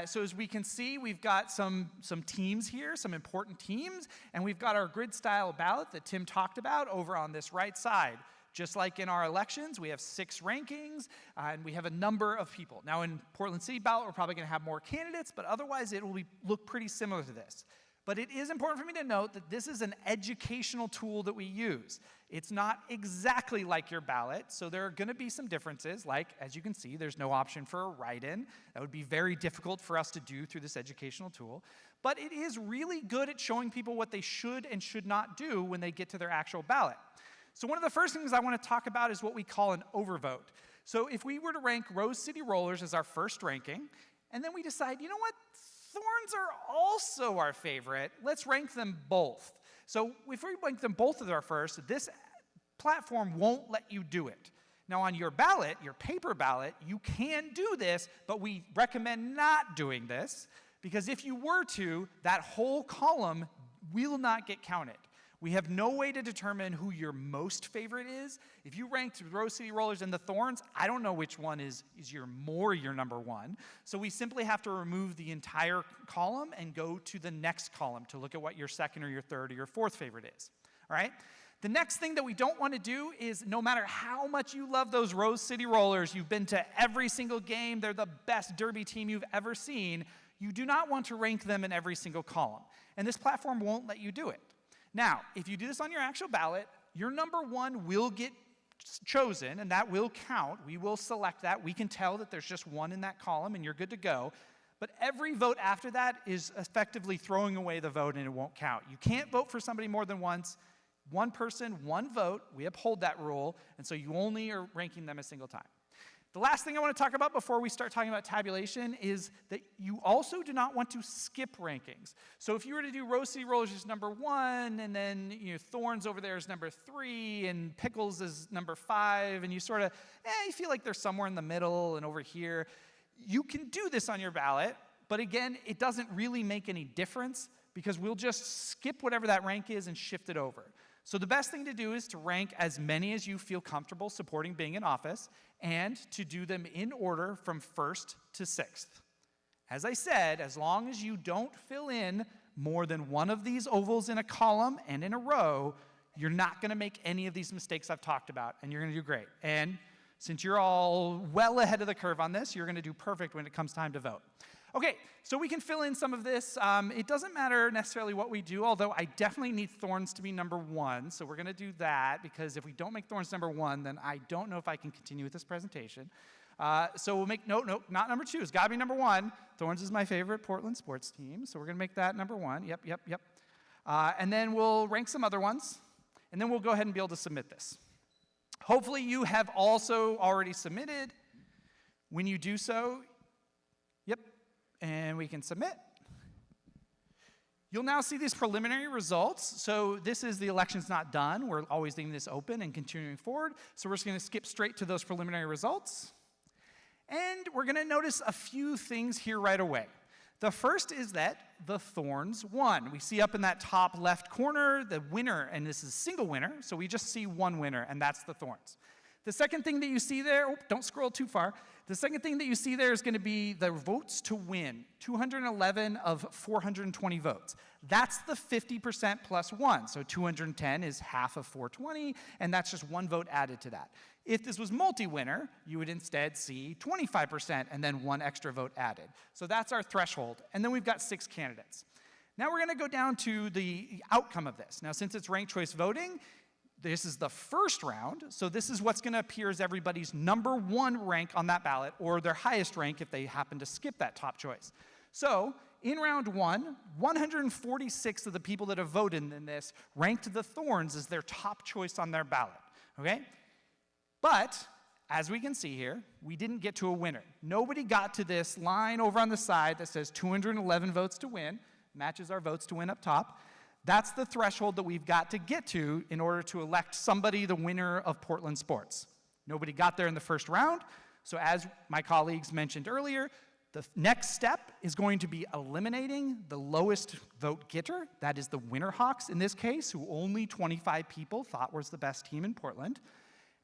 So as we can see, we've got some teams here, some important teams, and we've got our grid-style ballot that Tim talked about over on this right side. Just like in our elections, we have 6 rankings, and we have a number of people. Now in Portland City ballot, we're probably going to have more candidates, but otherwise it will look pretty similar to this. But it is important for me to note that this is an educational tool that we use. It's not exactly like your ballot, so there are going to be some differences, like, as you can see, there's no option for a write-in. That would be very difficult for us to do through this educational tool. But it is really good at showing people what they should and should not do when they get to their actual ballot. So one of the first things I want to talk about is what we call an overvote. So if we were to rank Rose City Rollers as our first ranking, and then we decide, you know what, Thorns are also our favorite, let's rank them both. So if we rank them both as our first, this platform won't let you do it. Now on your ballot, your paper ballot, you can do this, but we recommend not doing this, because if you were to, that whole column will not get counted. We have no way to determine who your most favorite is. If you ranked Rose City Rollers and the Thorns, I don't know which one is your number 1. So we simply have to remove the entire column and go to the next column to look at what your second or your third or your fourth favorite is. All right? The next thing that we don't want to do is, no matter how much you love those Rose City Rollers, you've been to every single game, they're the best derby team you've ever seen, you do not want to rank them in every single column. And this platform won't let you do it. Now, if you do this on your actual ballot, your number 1 will get chosen, and that will count. We will select that. We can tell that there's just 1 in that column, and you're good to go. But every vote after that is effectively throwing away the vote, and it won't count. You can't vote for somebody more than once. 1 person, 1 vote. We uphold that rule, and so you only are ranking them a single time. The last thing I want to talk about before we start talking about tabulation is that you also do not want to skip rankings. So if you were to do Rose City Rollers as number 1, and then Thorns over there is number 3, and Pickles is number 5, and you sort of, you feel like they're somewhere in the middle and over here, you can do this on your ballot, but again, it doesn't really make any difference because we'll just skip whatever that rank is and shift it over. So the best thing to do is to rank as many as you feel comfortable supporting being in office, and to do them in order from 1st to 6th. As I said, as long as you don't fill in more than one of these ovals in a column and in a row, you're not going to make any of these mistakes I've talked about, and you're going to do great. And since you're all well ahead of the curve on this, you're going to do perfect when it comes time to vote. Okay, so we can fill in some of this. It doesn't matter necessarily what we do, although I definitely need thorns to be number 1, so we're going to do that, because if we don't make thorns number 1, then I don't know if I can continue with this presentation. So we'll make, no, not number 2. It's got to be number 1. Thorns is my favorite Portland sports team, so we're going to make that number 1. Yep. And then we'll rank some other ones, and then we'll go ahead and be able to submit this. Hopefully you have also already submitted. When you do so, and we can submit. You'll now see these preliminary results. So this is the election's not done. We're always leaving this open and continuing forward. So we're just going to skip straight to those preliminary results. And we're going to notice a few things here right away. The first is that the Thorns won. We see up in that top left corner the winner, and this is a single winner, so we just see one winner, and that's the Thorns. The second thing that you see there, don't scroll too far. The second thing that you see there is going to be the votes to win, 211 of 420 votes. That's the 50% plus 1, so 210 is half of 420, and that's just 1 vote added to that. If this was multi-winner, you would instead see 25% and then 1 extra vote added. So that's our threshold, and then we've got 6 candidates. Now we're going to go down to the outcome of this. Now, since it's ranked choice voting, this is the first round, so this is what's going to appear as everybody's number 1 rank on that ballot, or their highest rank if they happen to skip that top choice. So, in round 1, 146 of the people that have voted in this ranked the Thorns as their top choice on their ballot, okay? But, as we can see here, we didn't get to a winner. Nobody got to this line over on the side that says 211 votes to win, matches our votes to win up top. That's the threshold that we've got to get to in order to elect somebody the winner of Portland sports. Nobody got there in the first round, so as my colleagues mentioned earlier, the next step is going to be eliminating the lowest vote getter, that is the Winterhawks in this case, who only 25 people thought was the best team in Portland.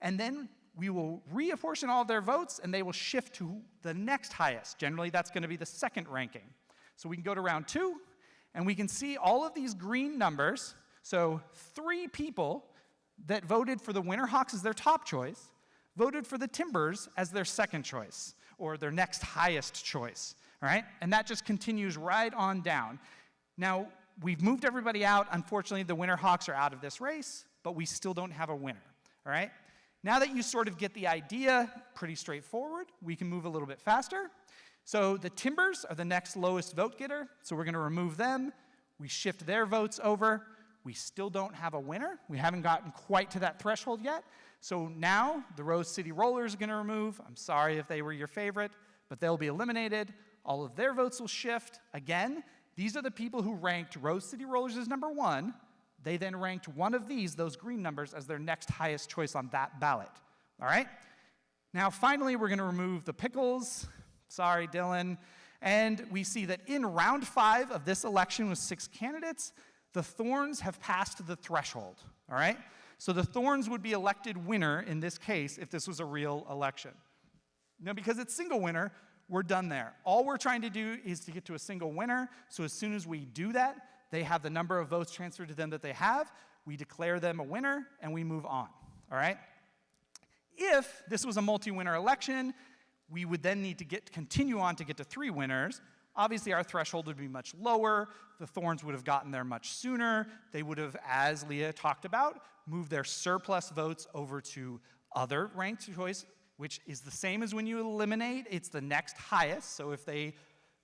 And then we will reapportion all of their votes, and they will shift to the next highest. Generally, that's going to be the second ranking. So we can go to round 2, and we can see all of these green numbers. So 3 people that voted for the Winterhawks as their top choice voted for the Timbers as their second choice, or their next highest choice, all right? And that just continues right on down. Now, we've moved everybody out. Unfortunately, the Winterhawks are out of this race, but we still don't have a winner, all right? Now that you sort of get the idea, pretty straightforward, we can move a little bit faster. So the Timbers are the next lowest vote getter, so we're going to remove them. We shift their votes over. We still don't have a winner. We haven't gotten quite to that threshold yet. So now the Rose City Rollers are going to remove. I'm sorry if they were your favorite, but they'll be eliminated. All of their votes will shift. Again, these are the people who ranked Rose City Rollers as number 1. They then ranked one of these, those green numbers, as their next highest choice on that ballot. All right? Now, finally, we're going to remove the Pickles. Sorry, Dylan. And we see that in round 5 of this election with 6 candidates, the Thorns have passed the threshold, all right? So the Thorns would be elected winner in this case if this was a real election. Now, because it's single winner, we're done there. All we're trying to do is to get to a single winner, so as soon as we do that, they have the number of votes transferred to them that they have, we declare them a winner, and we move on, all right? If this was a multi-winner election, we would then need to continue on to get to 3 winners. Obviously, our threshold would be much lower. The Thorns would have gotten there much sooner. They would have, as Leah talked about, moved their surplus votes over to other ranked choice, which is the same as when you eliminate. It's the next highest. So if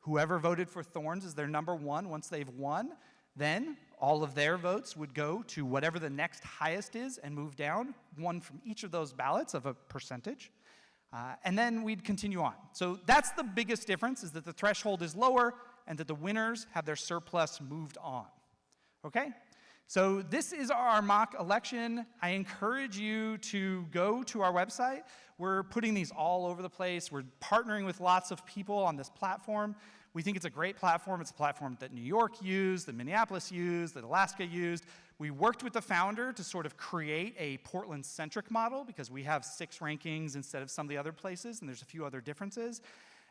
whoever voted for Thorns is their number 1, once they've won, then all of their votes would go to whatever the next highest is and move down, 1 from each of those ballots of a percentage. And then we'd continue on. So that's the biggest difference, is that the threshold is lower and that the winners have their surplus moved on. Okay? So this is our mock election. I encourage you to go to our website. We're putting these all over the place. We're partnering with lots of people on this platform. We think it's a great platform. It's a platform that New York used, that Minneapolis used, that Alaska used. We worked with the founder to sort of create a Portland-centric model because we have 6 rankings instead of some of the other places, and there's a few other differences.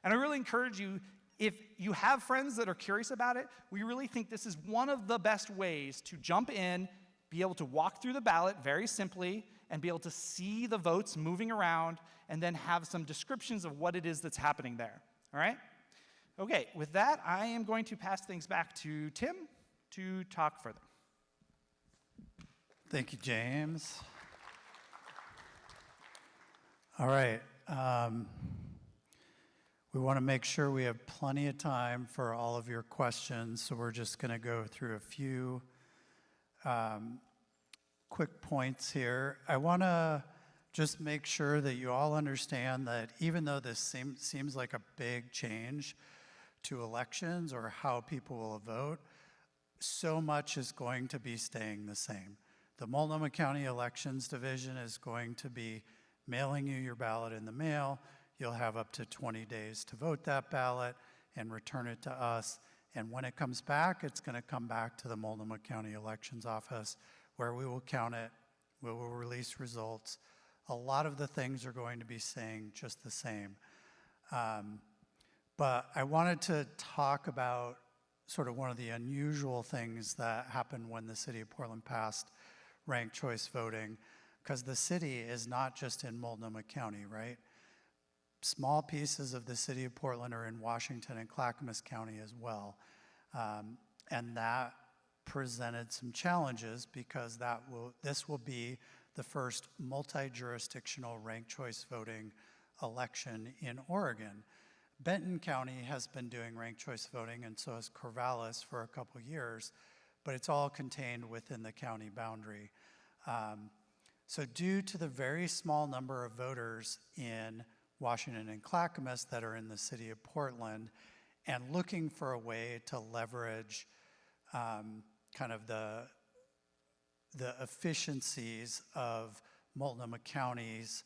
And I really encourage you, if you have friends that are curious about it, we really think this is one of the best ways to jump in, be able to walk through the ballot very simply and be able to see the votes moving around and then have some descriptions of what it is that's happening there. All right? Okay, with that, I am going to pass things back to Tim to talk further. Thank you, James. All right. We want to make sure we have plenty of time for all of your questions, so we're just going to go through a few quick points here. I want to just make sure that you all understand that even though this seems like a big change to elections or how people will vote, so much is going to be staying the same. The Multnomah County Elections Division is going to be mailing you your ballot in the mail. You'll have up to 20 days to vote that ballot and return it to us. And when it comes back, it's going to come back to the Multnomah County Elections Office, where we will count it, we will release results. A lot of the things are going to be staying just the same. But I wanted to talk about sort of one of the unusual things that happened when the city of Portland passed ranked choice voting, because the city is not just in Multnomah County, right? Small pieces of the city of Portland are in Washington and Clackamas County as well. And that presented some challenges because this will be the first multi-jurisdictional ranked choice voting election in Oregon. Benton County has been doing ranked choice voting, and so has Corvallis for a couple years, but it's all contained within the county boundary. So due to the very small number of voters in Washington and Clackamas that are in the city of Portland, and looking for a way to leverage kind of the efficiencies of Multnomah County's,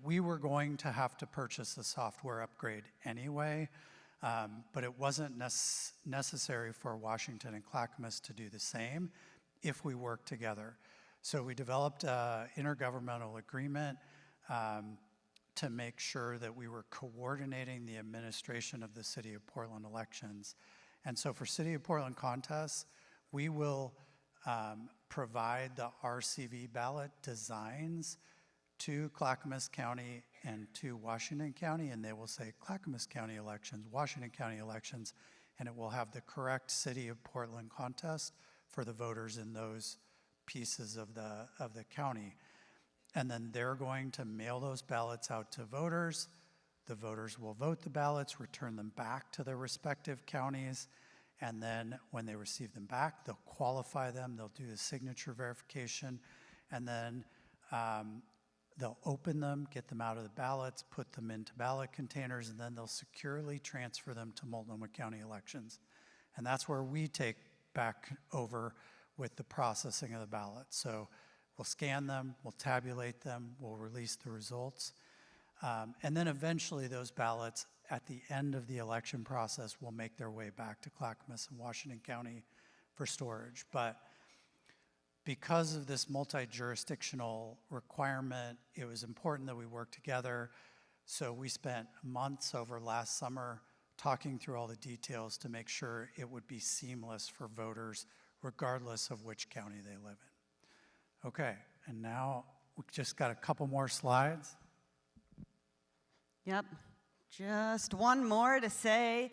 we were going to have to purchase a software upgrade anyway, but it wasn't necessary for Washington and Clackamas to do the same if we worked together. So we developed an intergovernmental agreement to make sure that we were coordinating the administration of the City of Portland elections. And so for City of Portland contests, we will provide the RCV ballot designs to Clackamas County and to Washington County, and they will say Clackamas County elections, Washington County elections, and it will have the correct City of Portland contest for the voters in those pieces of the county. And then they're going to mail those ballots out to voters. The voters will vote the ballots, return them back to their respective counties, and then when they receive them back, they'll qualify them, they'll do the signature verification, and then they'll open them, get them out of the ballots, put them into ballot containers, and then they'll securely transfer them to Multnomah County elections. And that's where we take back over with the processing of the ballots. So we'll scan them, we'll tabulate them, we'll release the results. And then eventually those ballots at the end of the election process will make their way back to Clackamas and Washington County for storage. But because of this multi-jurisdictional requirement, it was important that we work together. So we spent months over last summer talking through all the details to make sure it would be seamless for voters, regardless of which county they live in. Okay, and now we've just got a couple more slides. Yep, just one more to say,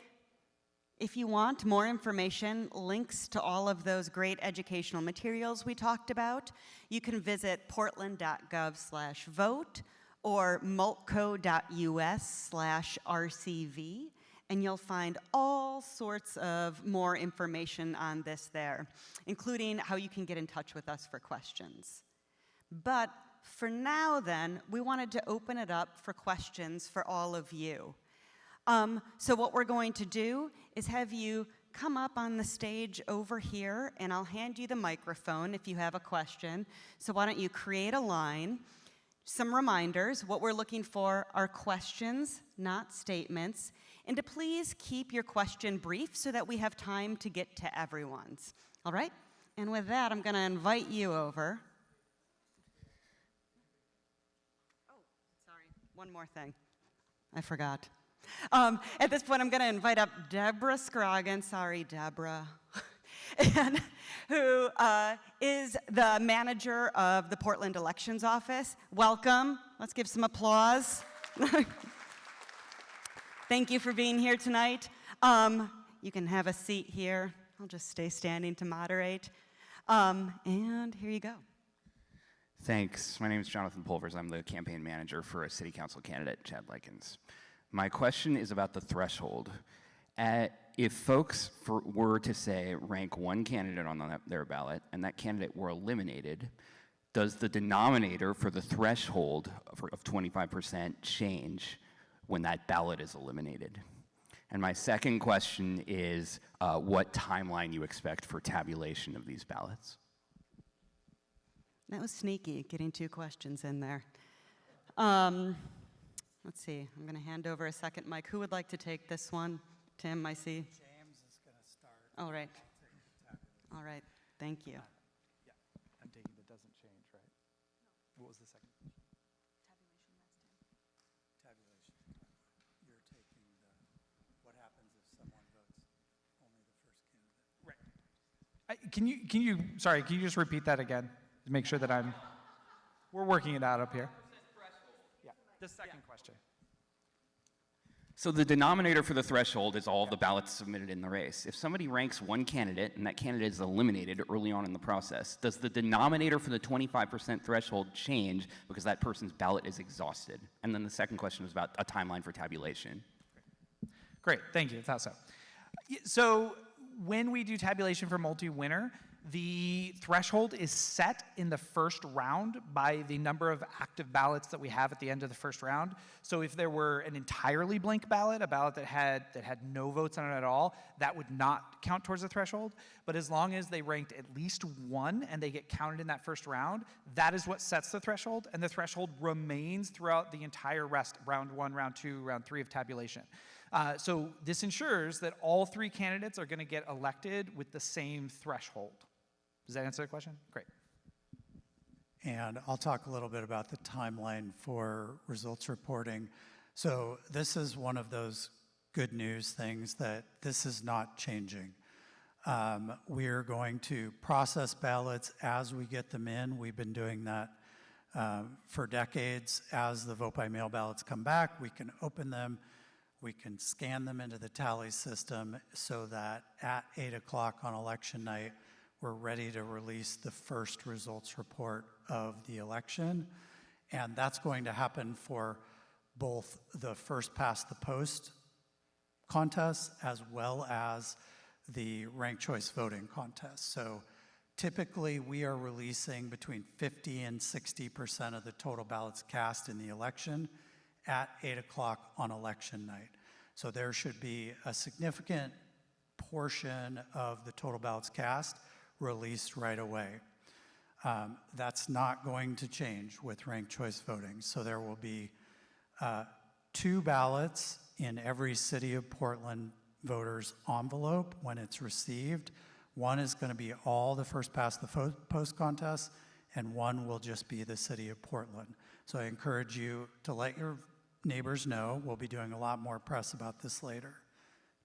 if you want more information, links to all of those great educational materials we talked about, you can visit portland.gov/vote or multco.us/RCV, and you'll find all sorts of more information on this there, including how you can get in touch with us for questions. But for now then, we wanted to open it up for questions for all of you. So what we're going to do is have you come up on the stage over here, and I'll hand you the microphone if you have a question. So why don't you create a line? Some reminders, what we're looking for are questions, not statements, and to please keep your question brief so that we have time to get to everyone's. All right? And with that, I'm going to invite you over. Oh, sorry, one more thing. I forgot. At this point, I'm going to invite up Deborah Scroggin. Sorry, Deborah. and who is the manager of the Portland Elections Office. Welcome. Let's give some applause. Thank you for being here tonight. You can have a seat here. I'll just stay standing to moderate. And here you go. Thanks. My name is Jonathan Pulvers. I'm the campaign manager for a city council candidate, Chad Likens. My question is about the threshold. If folks were to say rank one candidate on their ballot and that candidate were eliminated, does the denominator for the threshold of 25% change when that ballot is eliminated? And my second question is what timeline you expect for tabulation of these ballots? That was sneaky, getting two questions in there. Let's see, I'm going to hand over a second mic. Who would like to take this one? Tim, I see. James is going to start. All right. All right, thank you. Yeah, I'm taking that doesn't change, right? What was the second? Tabulation. You're taking what happens if someone votes only the first candidate. Right. Can you just repeat that again? To make sure that we're working it out up here. Yeah, the second question. So the denominator for the threshold is all of the ballots submitted in the race. If somebody ranks one candidate and that candidate is eliminated early on in the process, does the denominator for the 25% threshold change because that person's ballot is exhausted? And then the second question was about a timeline for tabulation. Great, thank you, I thought so. So when we do tabulation for multi-winner, the threshold is set in the first round by the number of active ballots that we have at the end of the first round. So if there were an entirely blank ballot, a ballot that had no votes on it at all, that would not count towards the threshold. But as long as they ranked at least one and they get counted in that first round, that is what sets the threshold, and the threshold remains throughout the entire rest, round 1, round 2, round 3 of tabulation. So this ensures that all three candidates are going to get elected with the same threshold. Does that answer the question? Great. And I'll talk a little bit about the timeline for results reporting. So this is one of those good news things that this is not changing. We're going to process ballots as we get them in. We've been doing that for decades. As the vote by mail ballots come back, we can open them, we can scan them into the tally system so that at 8 o'clock on election night, we're ready to release the first results report of the election. And that's going to happen for both the first past the post contest as well as the ranked choice voting contest. So typically we are releasing between 50 and 60% of the total ballots cast in the election at 8 o'clock on election night. So there should be a significant portion of the total ballots cast released right away. That's not going to change with ranked choice voting. So there will be 2 ballots in every City of Portland voter's envelope when it's received. One is going to be all the first past the post contests, and one will just be the City of Portland. So I encourage you to let your neighbors know. We'll be doing a lot more press about this later.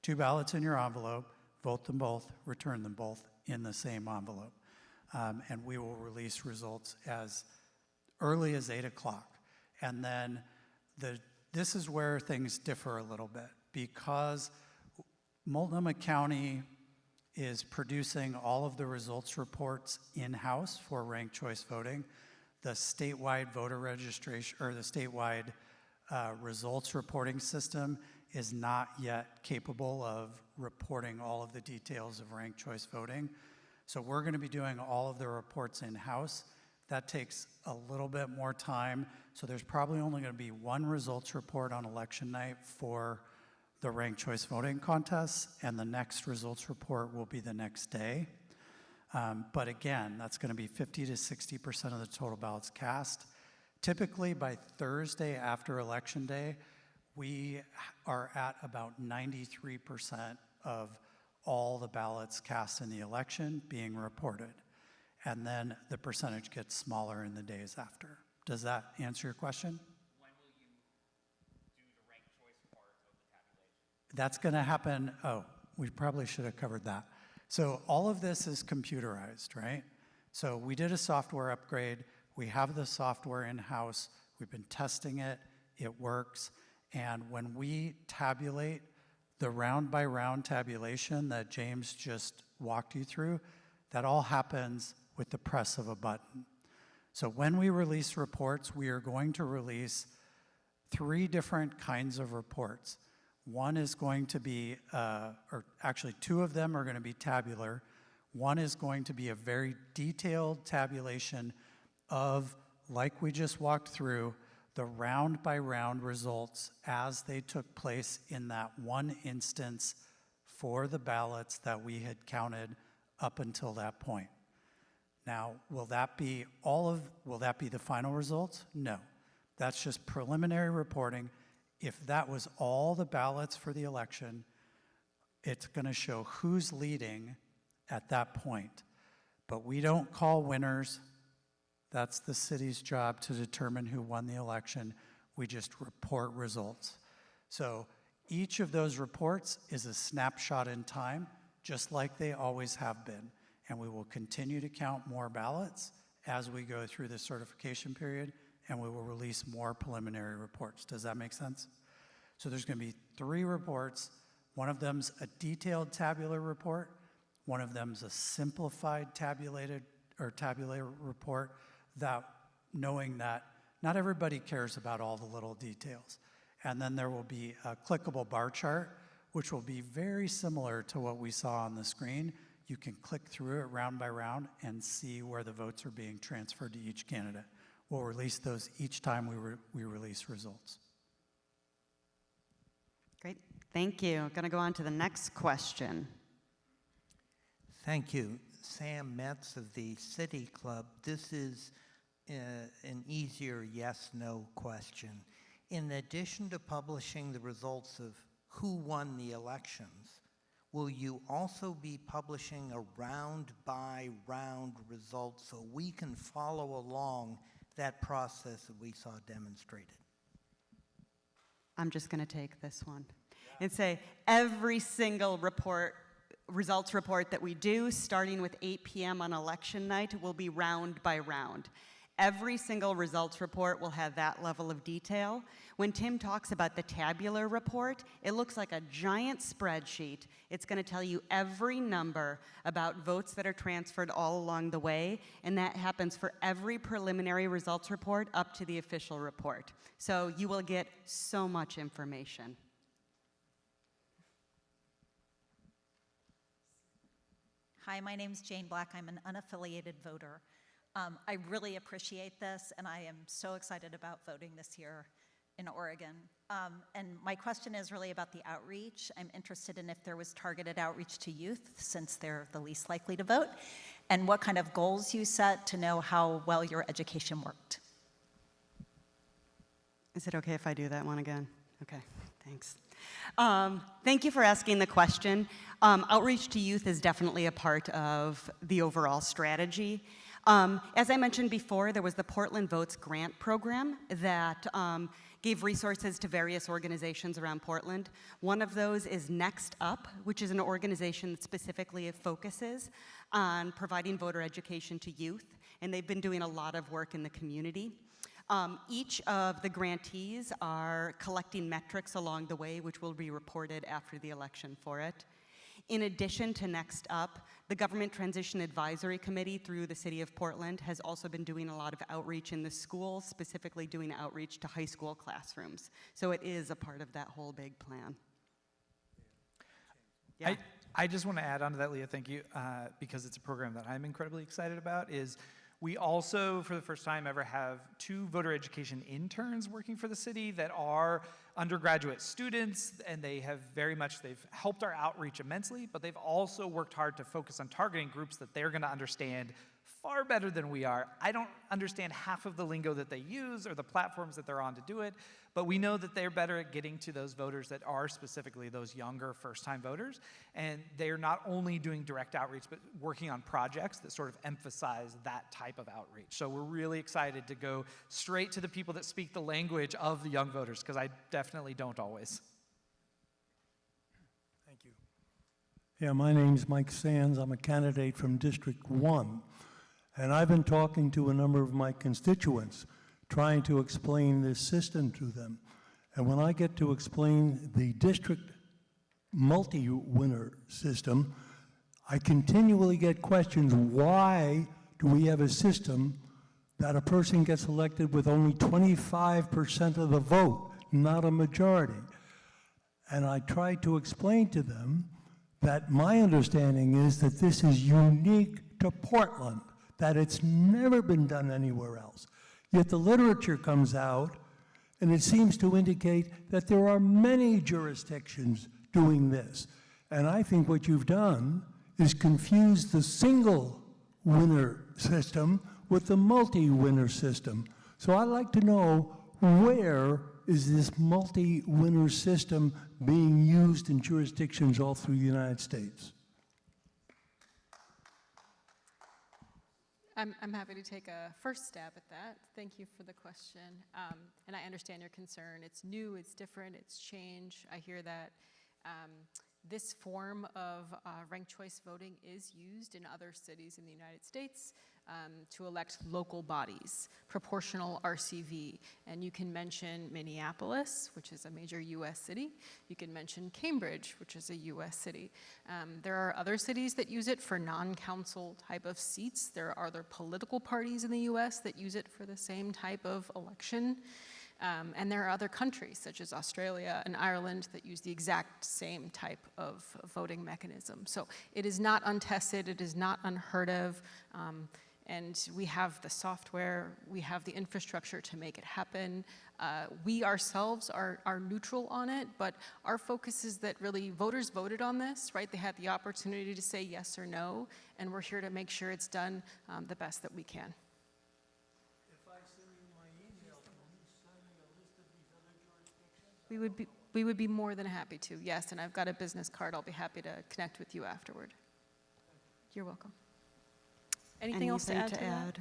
2 ballots in your envelope, vote them both, return them both in the same envelope. And we will release results as early as 8 o'clock. And then this is where things differ a little bit, because Multnomah County is producing all of the results reports in-house for ranked choice voting. The statewide voter registration, or the statewide results reporting system is not yet capable of reporting all of the details of ranked choice voting. So we're going to be doing all of the reports in-house. That takes a little bit more time. So there's probably only going to be one results report on election night for the ranked choice voting contests, and the next results report will be the next day. But again, that's going to be 50 to 60% of the total ballots cast. Typically by Thursday after election day, we are at about 93% of all the ballots cast in the election being reported. And then the percentage gets smaller in the days after. Does that answer your question? When will you do the ranked choice part of the tabulation? That's going to happen, we probably should have covered that. So all of this is computerized, right? So we did a software upgrade. We have the software in-house. We've been testing it. It works. And when we tabulate the round-by-round tabulation that James just walked you through, that all happens with the press of a button. So when we release reports, we are going to release 3 different kinds of reports. One is going to be, or actually 2 of them are going to be tabular. One is going to be a very detailed tabulation of, like we just walked through, the round-by-round results as they took place in that one instance for the ballots that we had counted up until that point. Now, will that be the final results? No. That's just preliminary reporting. If that was all the ballots for the election, it's going to show who's leading at that point. But we don't call winners. That's the city's job to determine who won the election. We just report results. So each of those reports is a snapshot in time, just like they always have been. And we will continue to count more ballots as we go through the certification period, and we will release more preliminary reports. Does that make sense? So there's going to be 3 reports. One of them's a detailed tabular report. One of them's a simplified tabulated or tabular report, that knowing that not everybody cares about all the little details. And then there will be a clickable bar chart, which will be very similar to what we saw on the screen. You can click through it round by round and see where the votes are being transferred to each candidate. We'll release those each time we release results. Great, thank you. I'm going to go on to the next question. Thank you. Sam Metz of the City Club. This is an easier yes-no question. In addition to publishing the results of who won the elections, will you also be publishing a round-by-round result so we can follow along that process that we saw demonstrated? I'm just going to take this one and say every single results report that we do, starting with 8 p.m. on election night, will be round by round. Every single results report will have that level of detail. When Tim talks about the tabular report, it looks like a giant spreadsheet. It's going to tell you every number about votes that are transferred all along the way, and that happens for every preliminary results report up to the official report. So you will get so much information. Hi, my name's Jane Black. I'm an unaffiliated voter. I really appreciate this, and I am so excited about voting this year in Oregon. And my question is really about the outreach. I'm interested in if there was targeted outreach to youth, since they're the least likely to vote, and what kind of goals you set to know how well your education worked. Is it okay if I do that one again? Okay, thanks. Thank you for asking the question. Outreach to youth is definitely a part of the overall strategy. As I mentioned before, there was the Portland Votes grant program that gave resources to various organizations around Portland. One of those is Next Up, which is an organization that specifically focuses on providing voter education to youth, and they've been doing a lot of work in the community. Each of the grantees are collecting metrics along the way, which will be reported after the election for it. In addition to Next Up, the Government Transition Advisory Committee through the City of Portland has also been doing a lot of outreach in the schools, specifically doing outreach to high school classrooms. So it is a part of that whole big plan. Yeah. I just want to add on to that, Leah, thank you, because it's a program that I'm incredibly excited about, is we also, for the first time ever, have 2 voter education interns working for the city that are undergraduate students, and they've helped our outreach immensely, but they've also worked hard to focus on targeting groups that they're gonna understand far better than we are. I don't understand half of the lingo that they use or the platforms that they're on to do it, but we know that they're better at getting to those voters that are specifically those younger first-time voters, and they're not only doing direct outreach, but working on projects that sort of emphasize that type of outreach. So we're really excited to go straight to the people that speak the language of the young voters, because I definitely don't always. Thank you. Yeah, my name's Mike Sands. I'm a candidate from District 1. And I've been talking to a number of my constituents, trying to explain this system to them. And when I get to explain the district multi-winner system, I continually get questions, why do we have a system that a person gets elected with only 25% of the vote, not a majority? And I try to explain to them that my understanding is that this is unique to Portland, that it's never been done anywhere else. Yet the literature comes out, and it seems to indicate that there are many jurisdictions doing this. And I think what you've done is confuse the single winner system with the multi-winner system. So I'd like to know, where is this multi-winner system being used in jurisdictions all through the United States? I'm happy to take a first stab at that. Thank you for the question. And I understand your concern. It's new, it's different, it's change. I hear that. This form of ranked choice voting is used in other cities in the United States to elect local bodies, proportional RCV. And you can mention Minneapolis, which is a major US city. You can mention Cambridge, which is a US city. There are other cities that use it for non-council type of seats. There are other political parties in the US that use it for the same type of election. And there are other countries, such as Australia and Ireland, that use the exact same type of voting mechanism. So it is not untested, it is not unheard of, and we have the software, we have the infrastructure to make it happen. We ourselves are neutral on it, but our focus is that really voters voted on this, right? They had the opportunity to say yes or no, and we're here to make sure it's done the best that we can. We would be more than happy to, yes, and I've got a business card. I'll be happy to connect with you afterward. You're welcome. Anything else to add to that?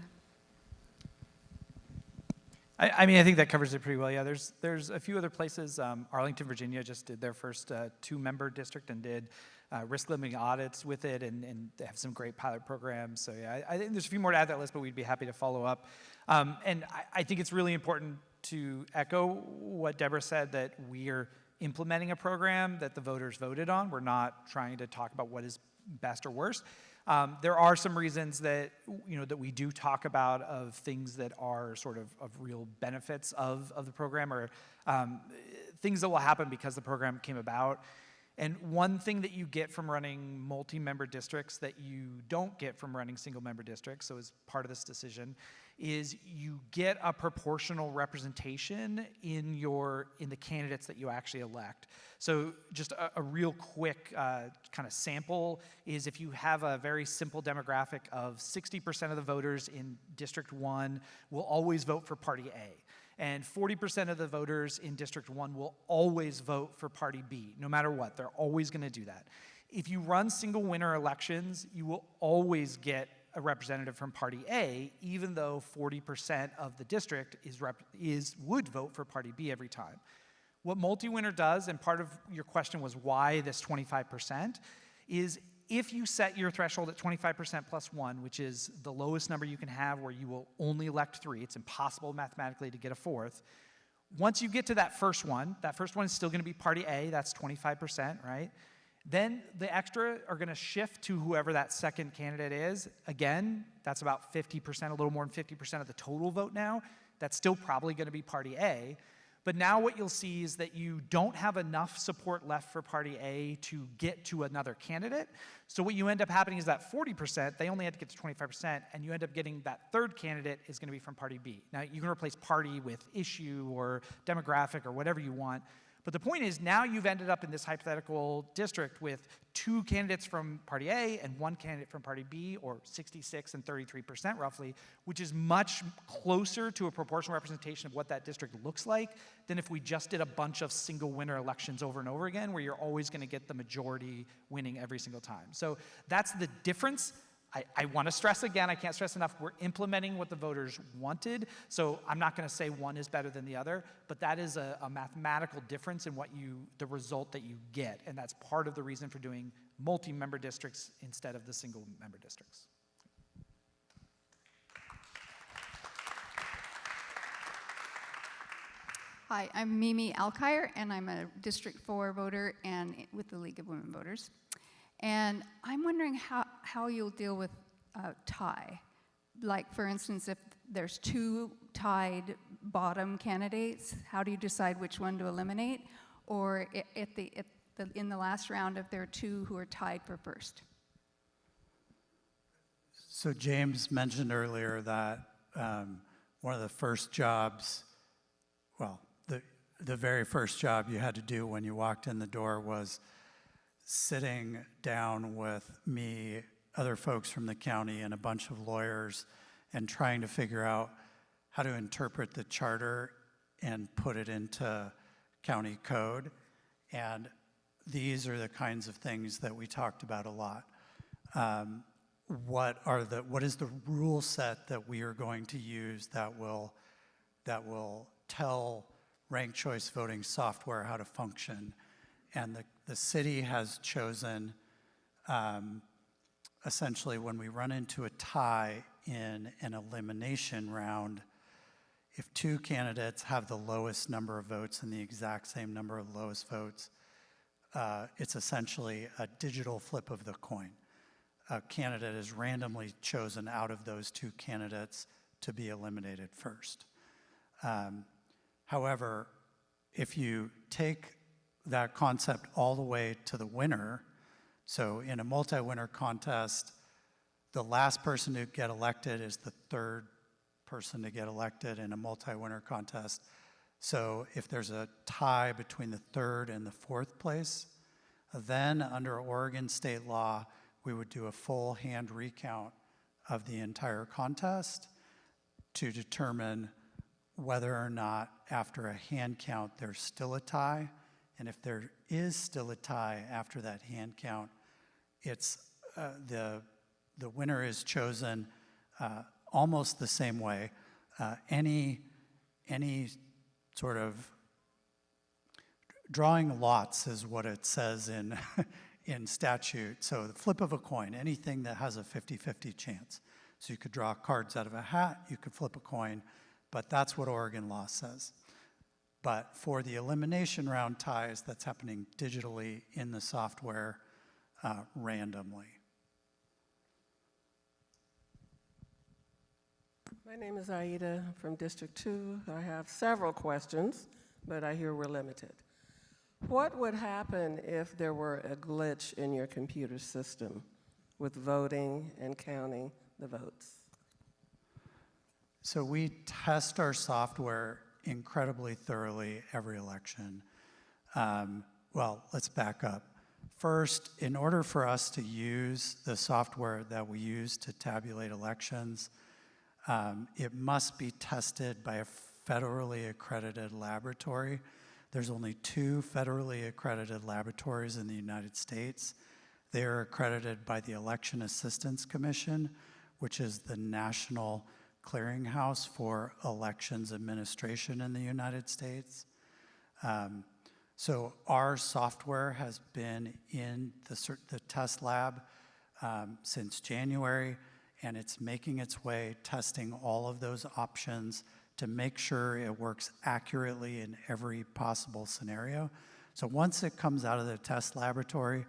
I mean, I think that covers it pretty well. Yeah, there's a few other places. Arlington, Virginia just did their first 2-member district and did risk limiting audits with it, and they have some great pilot programs. So yeah, I think there's a few more to add to that list, but we'd be happy to follow up. And I think it's really important to echo what Deborah said, that we're implementing a program that the voters voted on. We're not trying to talk about what is best or worst. There are some reasons that, that we do talk about, of things that are sort of real benefits of the program, or things that will happen because the program came about. And one thing that you get from running multi-member districts that you don't get from running single-member districts, so as part of this decision, is you get a proportional representation in the candidates that you actually elect. So just a real quick kind of sample is, if you have a very simple demographic of 60% of the voters in District 1 will always vote for Party A, and 40% of the voters in District 1 will always vote for Party B, no matter what. They're always going to do that. If you run single winner elections, you will always get a representative from Party A, even though 40% of the district would vote for Party B every time. What multi-winner does, and part of your question was why this 25%, is if you set your threshold at 25% plus 1, which is the lowest number you can have where you will only elect 3, it's impossible mathematically to get a 4th. Once you get to that first one is still going to be Party A, that's 25%, right? Then the extra are going to shift to whoever that second candidate is. Again, that's about 50%, a little more than 50% of the total vote now. That's still probably going to be Party A. But now what you'll see is that you don't have enough support left for Party A to get to another candidate. So what you end up happening is that 40%, they only had to get to 25%, and you end up getting that third candidate is going to be from Party B. Now, you can replace party with issue or demographic or whatever you want. But the point is, now you've ended up in this hypothetical district with 2 candidates from Party A and 1 candidate from Party B, or 66 and 33% roughly, which is much closer to a proportional representation of what that district looks like than if we just did a bunch of single winner elections over and over again, where you're always going to get the majority winning every single time. So that's the difference. I want to stress again, I can't stress enough, we're implementing what the voters wanted, so I'm not going to say one is better than the other, but that is a mathematical difference in the result that you get, and that's part of the reason for doing multi-member districts instead of the single-member districts. Hi, I'm Mimi Alkire, and I'm a District 4 voter and with the League of Women Voters. And I'm wondering how you'll deal with tie. Like, for instance, if there's two tied bottom candidates, how do you decide which one to eliminate? Or in the last round, if there are two who are tied for first? So James mentioned earlier that one of the first jobs, well, the very first job you had to do when you walked in the door was sitting down with me, other folks from the county, and a bunch of lawyers, and trying to figure out how to interpret the charter and put it into county code. And these are the kinds of things that we talked about a lot. What is the rule set that we are going to use that will tell ranked choice voting software how to function? And the city has chosen, essentially, when we run into a tie in an elimination round, if two candidates have the lowest number of votes and the exact same number of lowest votes, it's essentially a digital flip of the coin. A candidate is randomly chosen out of those two candidates to be eliminated first. However, if you take that concept all the way to the winner, so in a multi-winner contest, the last person to get elected is the third person to get elected in a multi-winner contest. So if there's a tie between the third and the fourth place, then under Oregon state law, we would do a full hand recount of the entire contest to determine whether or not after a hand count there's still a tie. And if there is still a tie after that hand count, it's the winner is chosen almost the same way. Any sort of drawing lots is what it says in in statute. So the flip of a coin, anything that has a 50-50 chance. So you could draw cards out of a hat, you could flip a coin, but that's what Oregon law says. But for the elimination round ties, that's happening digitally in the software randomly. My name is Aida from District 2. I have several questions, but I hear we're limited. What would happen if there were a glitch in your computer system with voting and counting the votes? So we test our software incredibly thoroughly every election. Well, let's back up. First, in order for us to use the software that we use to tabulate elections, it must be tested by a federally accredited laboratory. There's only 2 federally accredited laboratories in the United States. They are accredited by the Election Assistance Commission, which is the national clearinghouse for elections administration in the United States. So our software has been in the test lab since January, and it's making its way, testing all of those options to make sure it works accurately in every possible scenario. So once it comes out of the test laboratory,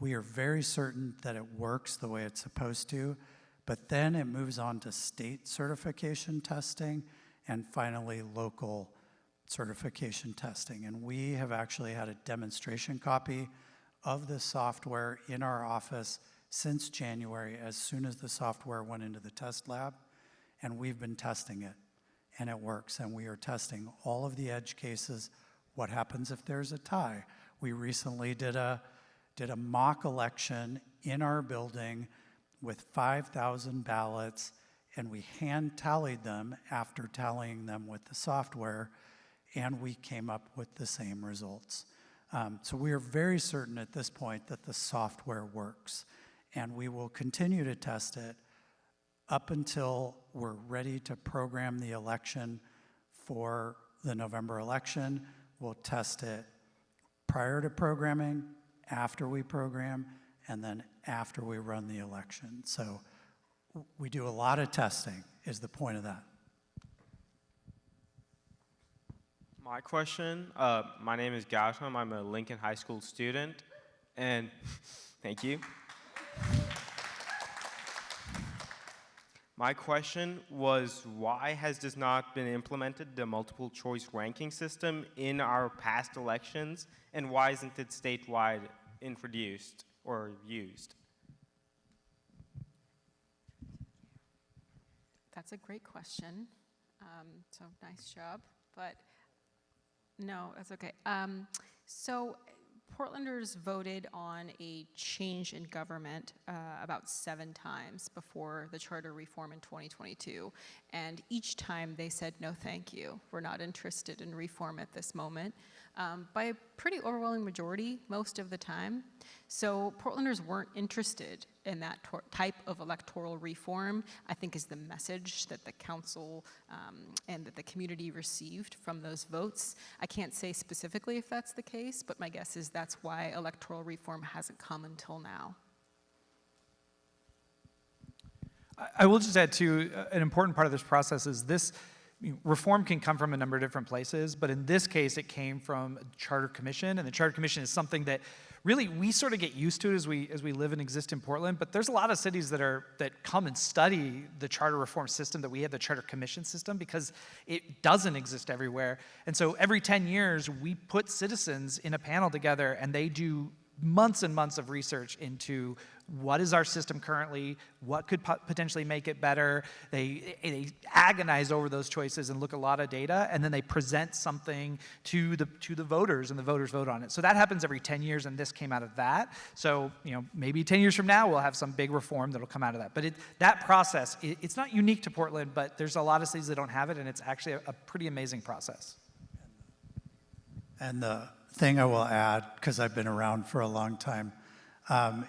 we are very certain that it works the way it's supposed to, but then it moves on to state certification testing and finally local certification testing. And we have actually had a demonstration copy of the software in our office since January, as soon as the software went into the test lab, and we've been testing it, and it works. And we are testing all of the edge cases. What happens if there's a tie? We recently did a mock election in our building with 5,000 ballots, and we hand tallied them after tallying them with the software, and we came up with the same results. So we are very certain at this point that the software works, and we will continue to test it up until we're ready to program the election for the November election. We'll test it prior to programming, after we program, and then after we run the election. So we do a lot of testing, is the point of that. My question, my name is Gautam. I'm a Lincoln High School student, and thank you. My question was, why has this not been implemented, the multiple choice ranking system, in our past elections, and why isn't it statewide introduced or used? That's a great question. So nice job, but no, that's okay. So Portlanders voted on a change in government about 7 times before the charter reform in 2022. And each time they said, no, thank you. We're not interested in reform at this moment. By a pretty overwhelming majority most of the time. So Portlanders weren't interested in that type of electoral reform, I think is the message that the council and that the community received from those votes. I can't say specifically if that's the case, but my guess is that's why electoral reform hasn't come until now. I will just add too, an important part of this process is this reform can come from a number of different places, but in this case, it came from a charter commission, and the charter commission is something that really we sort of get used to as we live and exist in Portland. But there's a lot of cities that come and study the charter reform system that we have, the charter commission system, because it doesn't exist everywhere. And so every 10 years, we put citizens in a panel together, and they do months and months of research into what is our system currently, what could potentially make it better. They agonize over those choices and look at a lot of data, and then they present something to the voters, and the voters vote on it. So that happens every 10 years, and this came out of that. So maybe 10 years from now, we'll have some big reform that'll come out of that. But that process, it's not unique to Portland, but there's a lot of cities that don't have it, and it's actually a pretty amazing process. And the thing I will add, because I've been around for a long time,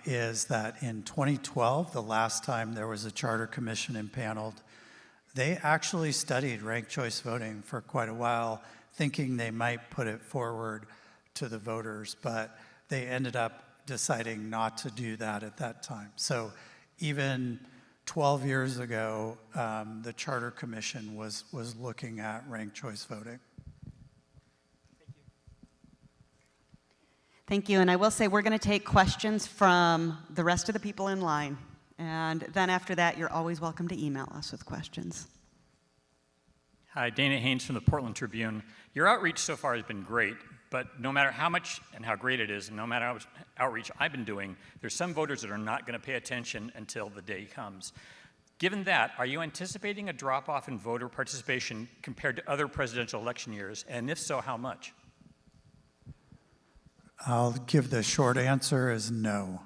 is that in 2012, the last time there was a charter commission impaneled, they actually studied ranked choice voting for quite a while, thinking they might put it forward to the voters, but they ended up deciding not to do that at that time. So even 12 years ago, the charter commission was looking at ranked choice voting. Thank you, and I will say we're going to take questions from the rest of the people in line. And then after that, you're always welcome to email us with questions. Hi, Dana Haynes from the Portland Tribune. Your outreach so far has been great, but no matter how much and how great it is, and no matter how much outreach I've been doing, there's some voters that are not going to pay attention until the day comes. Given that, are you anticipating a drop-off in voter participation compared to other presidential election years, and if so, how much? I'll give the short answer is no.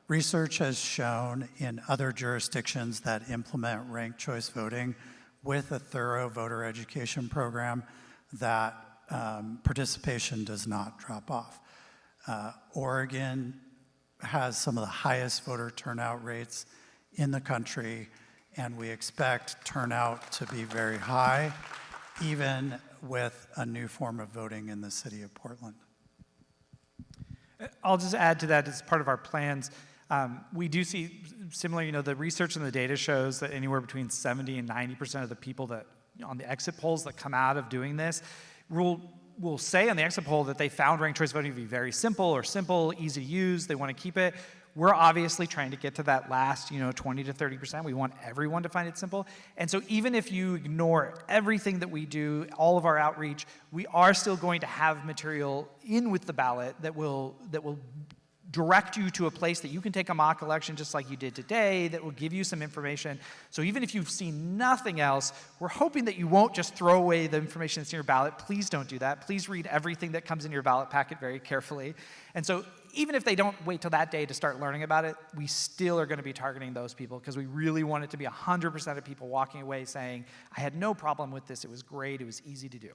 Research has shown in other jurisdictions that implement ranked choice voting with a thorough voter education program that participation does not drop off. Oregon has some of the highest voter turnout rates in the country, and we expect turnout to be very high, even with a new form of voting in the city of Portland. I'll just add to that as part of our plans. We do see similar, the research and the data shows that anywhere between 70 and 90% of the people that on the exit polls that come out of doing this will say on the exit poll that they found ranked choice voting to be very simple, easy to use, they want to keep it. We're obviously trying to get to that last, 20 to 30%. We want everyone to find it simple. And so even if you ignore everything that we do, all of our outreach, we are still going to have material in with the ballot that will direct you to a place that you can take a mock election just like you did today, that will give you some information. So even if you've seen nothing else, we're hoping that you won't just throw away the information that's in your ballot. Please don't do that. Please read everything that comes in your ballot packet very carefully. And so even if they don't wait till that day to start learning about it, we still are going to be targeting those people because we really want it to be 100% of people walking away saying, I had no problem with this, it was great, it was easy to do.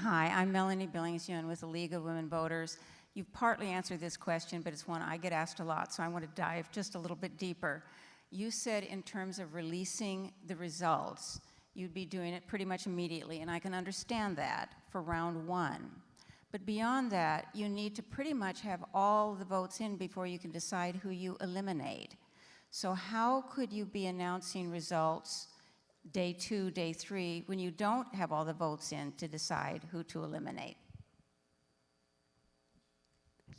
Hi, I'm Melanie Billings-Yuen with the League of Women Voters. You've partly answered this question, but it's one I get asked a lot, so I want to dive just a little bit deeper. You said in terms of releasing the results, you'd be doing it pretty much immediately, and I can understand that for round one. But beyond that, you need to pretty much have all the votes in before you can decide who you eliminate. So how could you be announcing results day 2, day 3, when you don't have all the votes in to decide who to eliminate?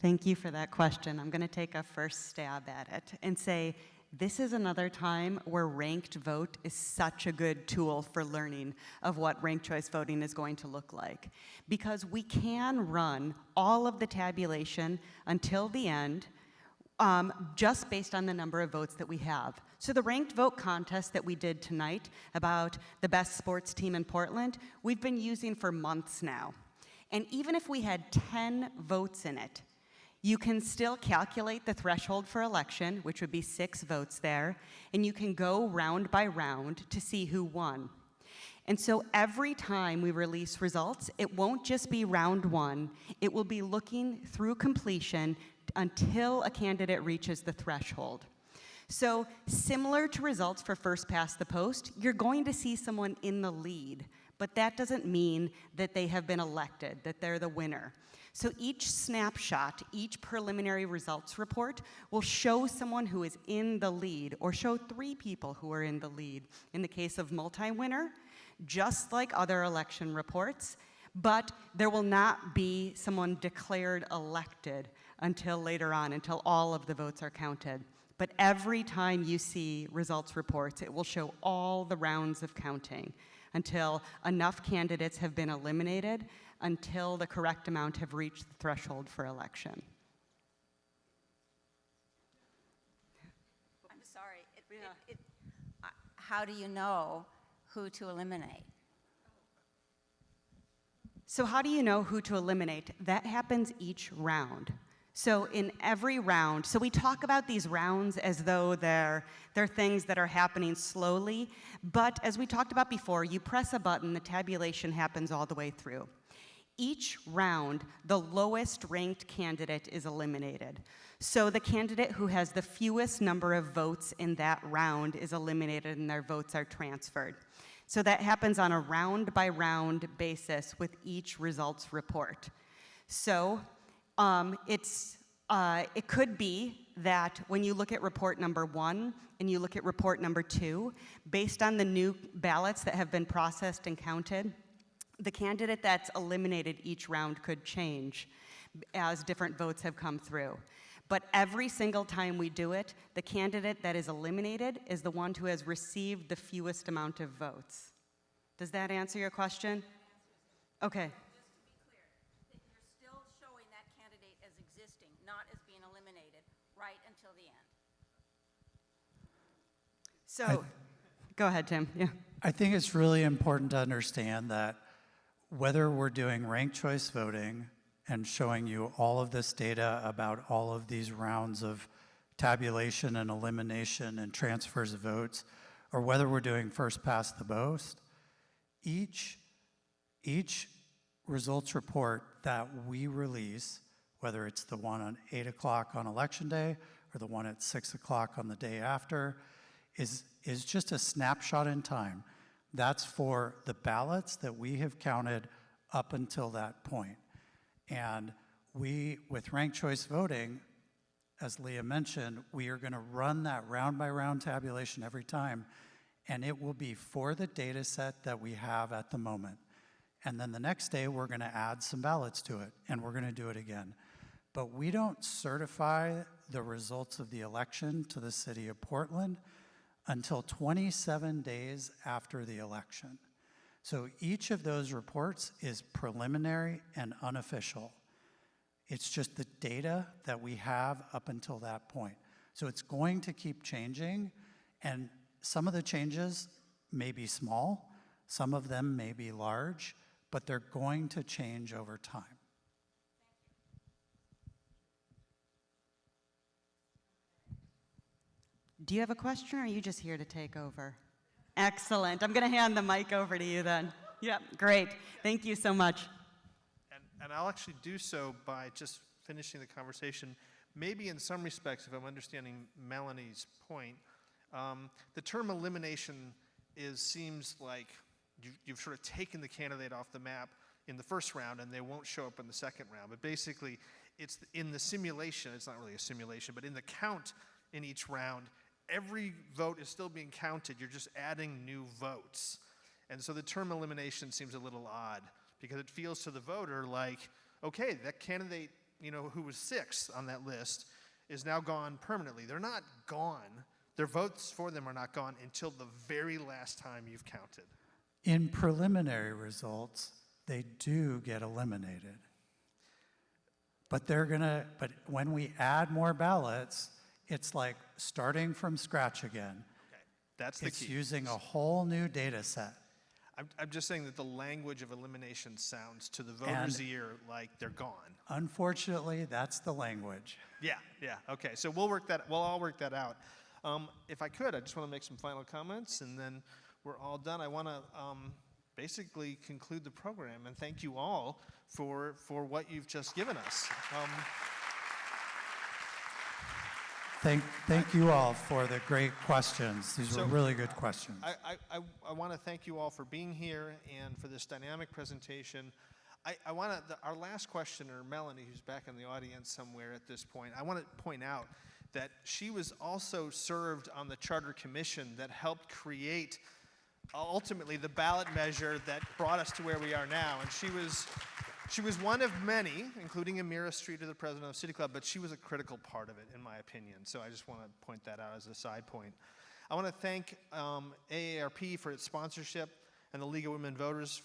Thank you for that question. I'm going to take a first stab at it and say, this is another time where ranked vote is such a good tool for learning of what ranked choice voting is going to look like. Because we can run all of the tabulation until the end just based on the number of votes that we have. So the ranked vote contest that we did tonight about the best sports team in Portland, we've been using for months now. And even if we had 10 votes in it, you can still calculate the threshold for election, which would be 6 votes there, and you can go round by round to see who won. And so every time we release results, it won't just be round 1, it will be looking through completion until a candidate reaches the threshold. So similar to results for first past the post, you're going to see someone in the lead, but that doesn't mean that they have been elected, that they're the winner. So each snapshot, each preliminary results report will show someone who is in the lead or show 3 people who are in the lead. In the case of multi-winner, just like other election reports, but there will not be someone declared elected until later on, until all of the votes are counted. But every time you see results reports, it will show all the rounds of counting until enough candidates have been eliminated, until the correct amount have reached the threshold for election. I'm sorry. How do you know who to eliminate? So how do you know who to eliminate? That happens each round. So in every round, so we talk about these rounds as though they're things that are happening slowly, but as we talked about before, you press a button, the tabulation happens all the way through. Each round, the lowest ranked candidate is eliminated. So the candidate who has the fewest number of votes in that round is eliminated and their votes are transferred. So that happens on a round by round basis with each results report. So it could be that when you look at report number 1 and you look at report number 2, based on the new ballots that have been processed and counted, the candidate that's eliminated each round could change as different votes have come through. But every single time we do it, the candidate that is eliminated is the one who has received the fewest amount of votes. Does that answer your question? Okay. Right until the end. So, go ahead, Tim. Yeah. I think it's really important to understand that whether we're doing ranked choice voting and showing you all of this data about all of these rounds of tabulation and elimination and transfers of votes, or whether we're doing first past the post, each results report that we release, whether it's the one on 8 o'clock on election day or the one at 6 o'clock on the day after, is just a snapshot in time. That's for the ballots that we have counted up until that point. And we, with ranked choice voting, as Leah mentioned, we are going to run that round by round tabulation every time, and it will be for the data set that we have at the moment. And then the next day, we're going to add some ballots to it, and we're going to do it again. But we don't certify the results of the election to the city of Portland until 27 days after the election. So each of those reports is preliminary and unofficial. It's just the data that we have up until that point. So it's going to keep changing, and some of the changes may be small, some of them may be large, but they're going to change over time. Do you have a question, or are you just here to take over? Excellent. I'm going to hand the mic over to you then. Yep, great. Thank you so much. And I'll actually do so by just finishing the conversation. Maybe in some respects, if I'm understanding Melanie's point, the term elimination seems like you've sort of taken the candidate off the map in the first round and they won't show up in the second round. But basically, it's in the simulation, it's not really a simulation, but in the count in each round, every vote is still being counted. You're just adding new votes. And so the term elimination seems a little odd because it feels to the voter like, okay, that candidate, you know, who was 6th on that list is now gone permanently. They're not gone. Their votes for them are not gone until the very last time you've counted. In preliminary results, they do get eliminated. But but when we add more ballots, it's like starting from scratch again. Okay, that's the key. It's using a whole new data set. I'm just saying that the language of elimination sounds to the voter's ear like they're gone. Unfortunately, that's the language. Yeah, okay, so we'll all work that out. If I could, I just want to make some final comments and then we're all done. I want to basically conclude the program and thank you all for what you've just given us. Thank you all for the great questions. These were really good questions. I want to thank you all for being here and for this dynamic presentation. I want to, our last questioner, Melanie, who's back in the audience somewhere at this point, I want to point out that she was also served on the Charter Commission that helped create ultimately the ballot measure that brought us to where we are now. And she was one of many, including Amira Streeter, the president of City Club, but she was a critical part of it, in my opinion. So I just want to point that out as a side point. I want to thank AARP for its sponsorship and the League of Women Voters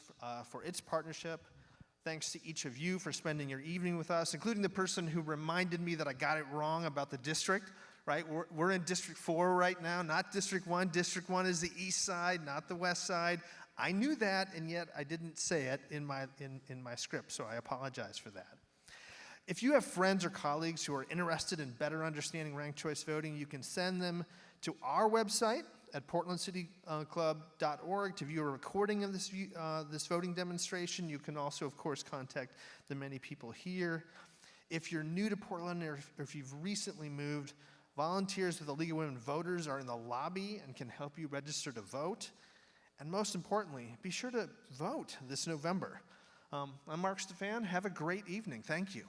for its partnership. Thanks to each of you for spending your evening with us, including the person who reminded me that I got it wrong about the district, right? We're in District 4 right now, not District 1. District 1 is the east side, not the west side. I knew that, and yet I didn't say it in my script, so I apologize for that. If you have friends or colleagues who are interested in better understanding ranked choice voting, you can send them to our website at portlandcityclub.org to view a recording of this voting demonstration. You can also, of course, contact the many people here. If you're new to Portland or if you've recently moved, volunteers with the League of Women Voters are in the lobby and can help you register to vote. And most importantly, be sure to vote this November. I'm Mark Stefan. Have a great evening. Thank you.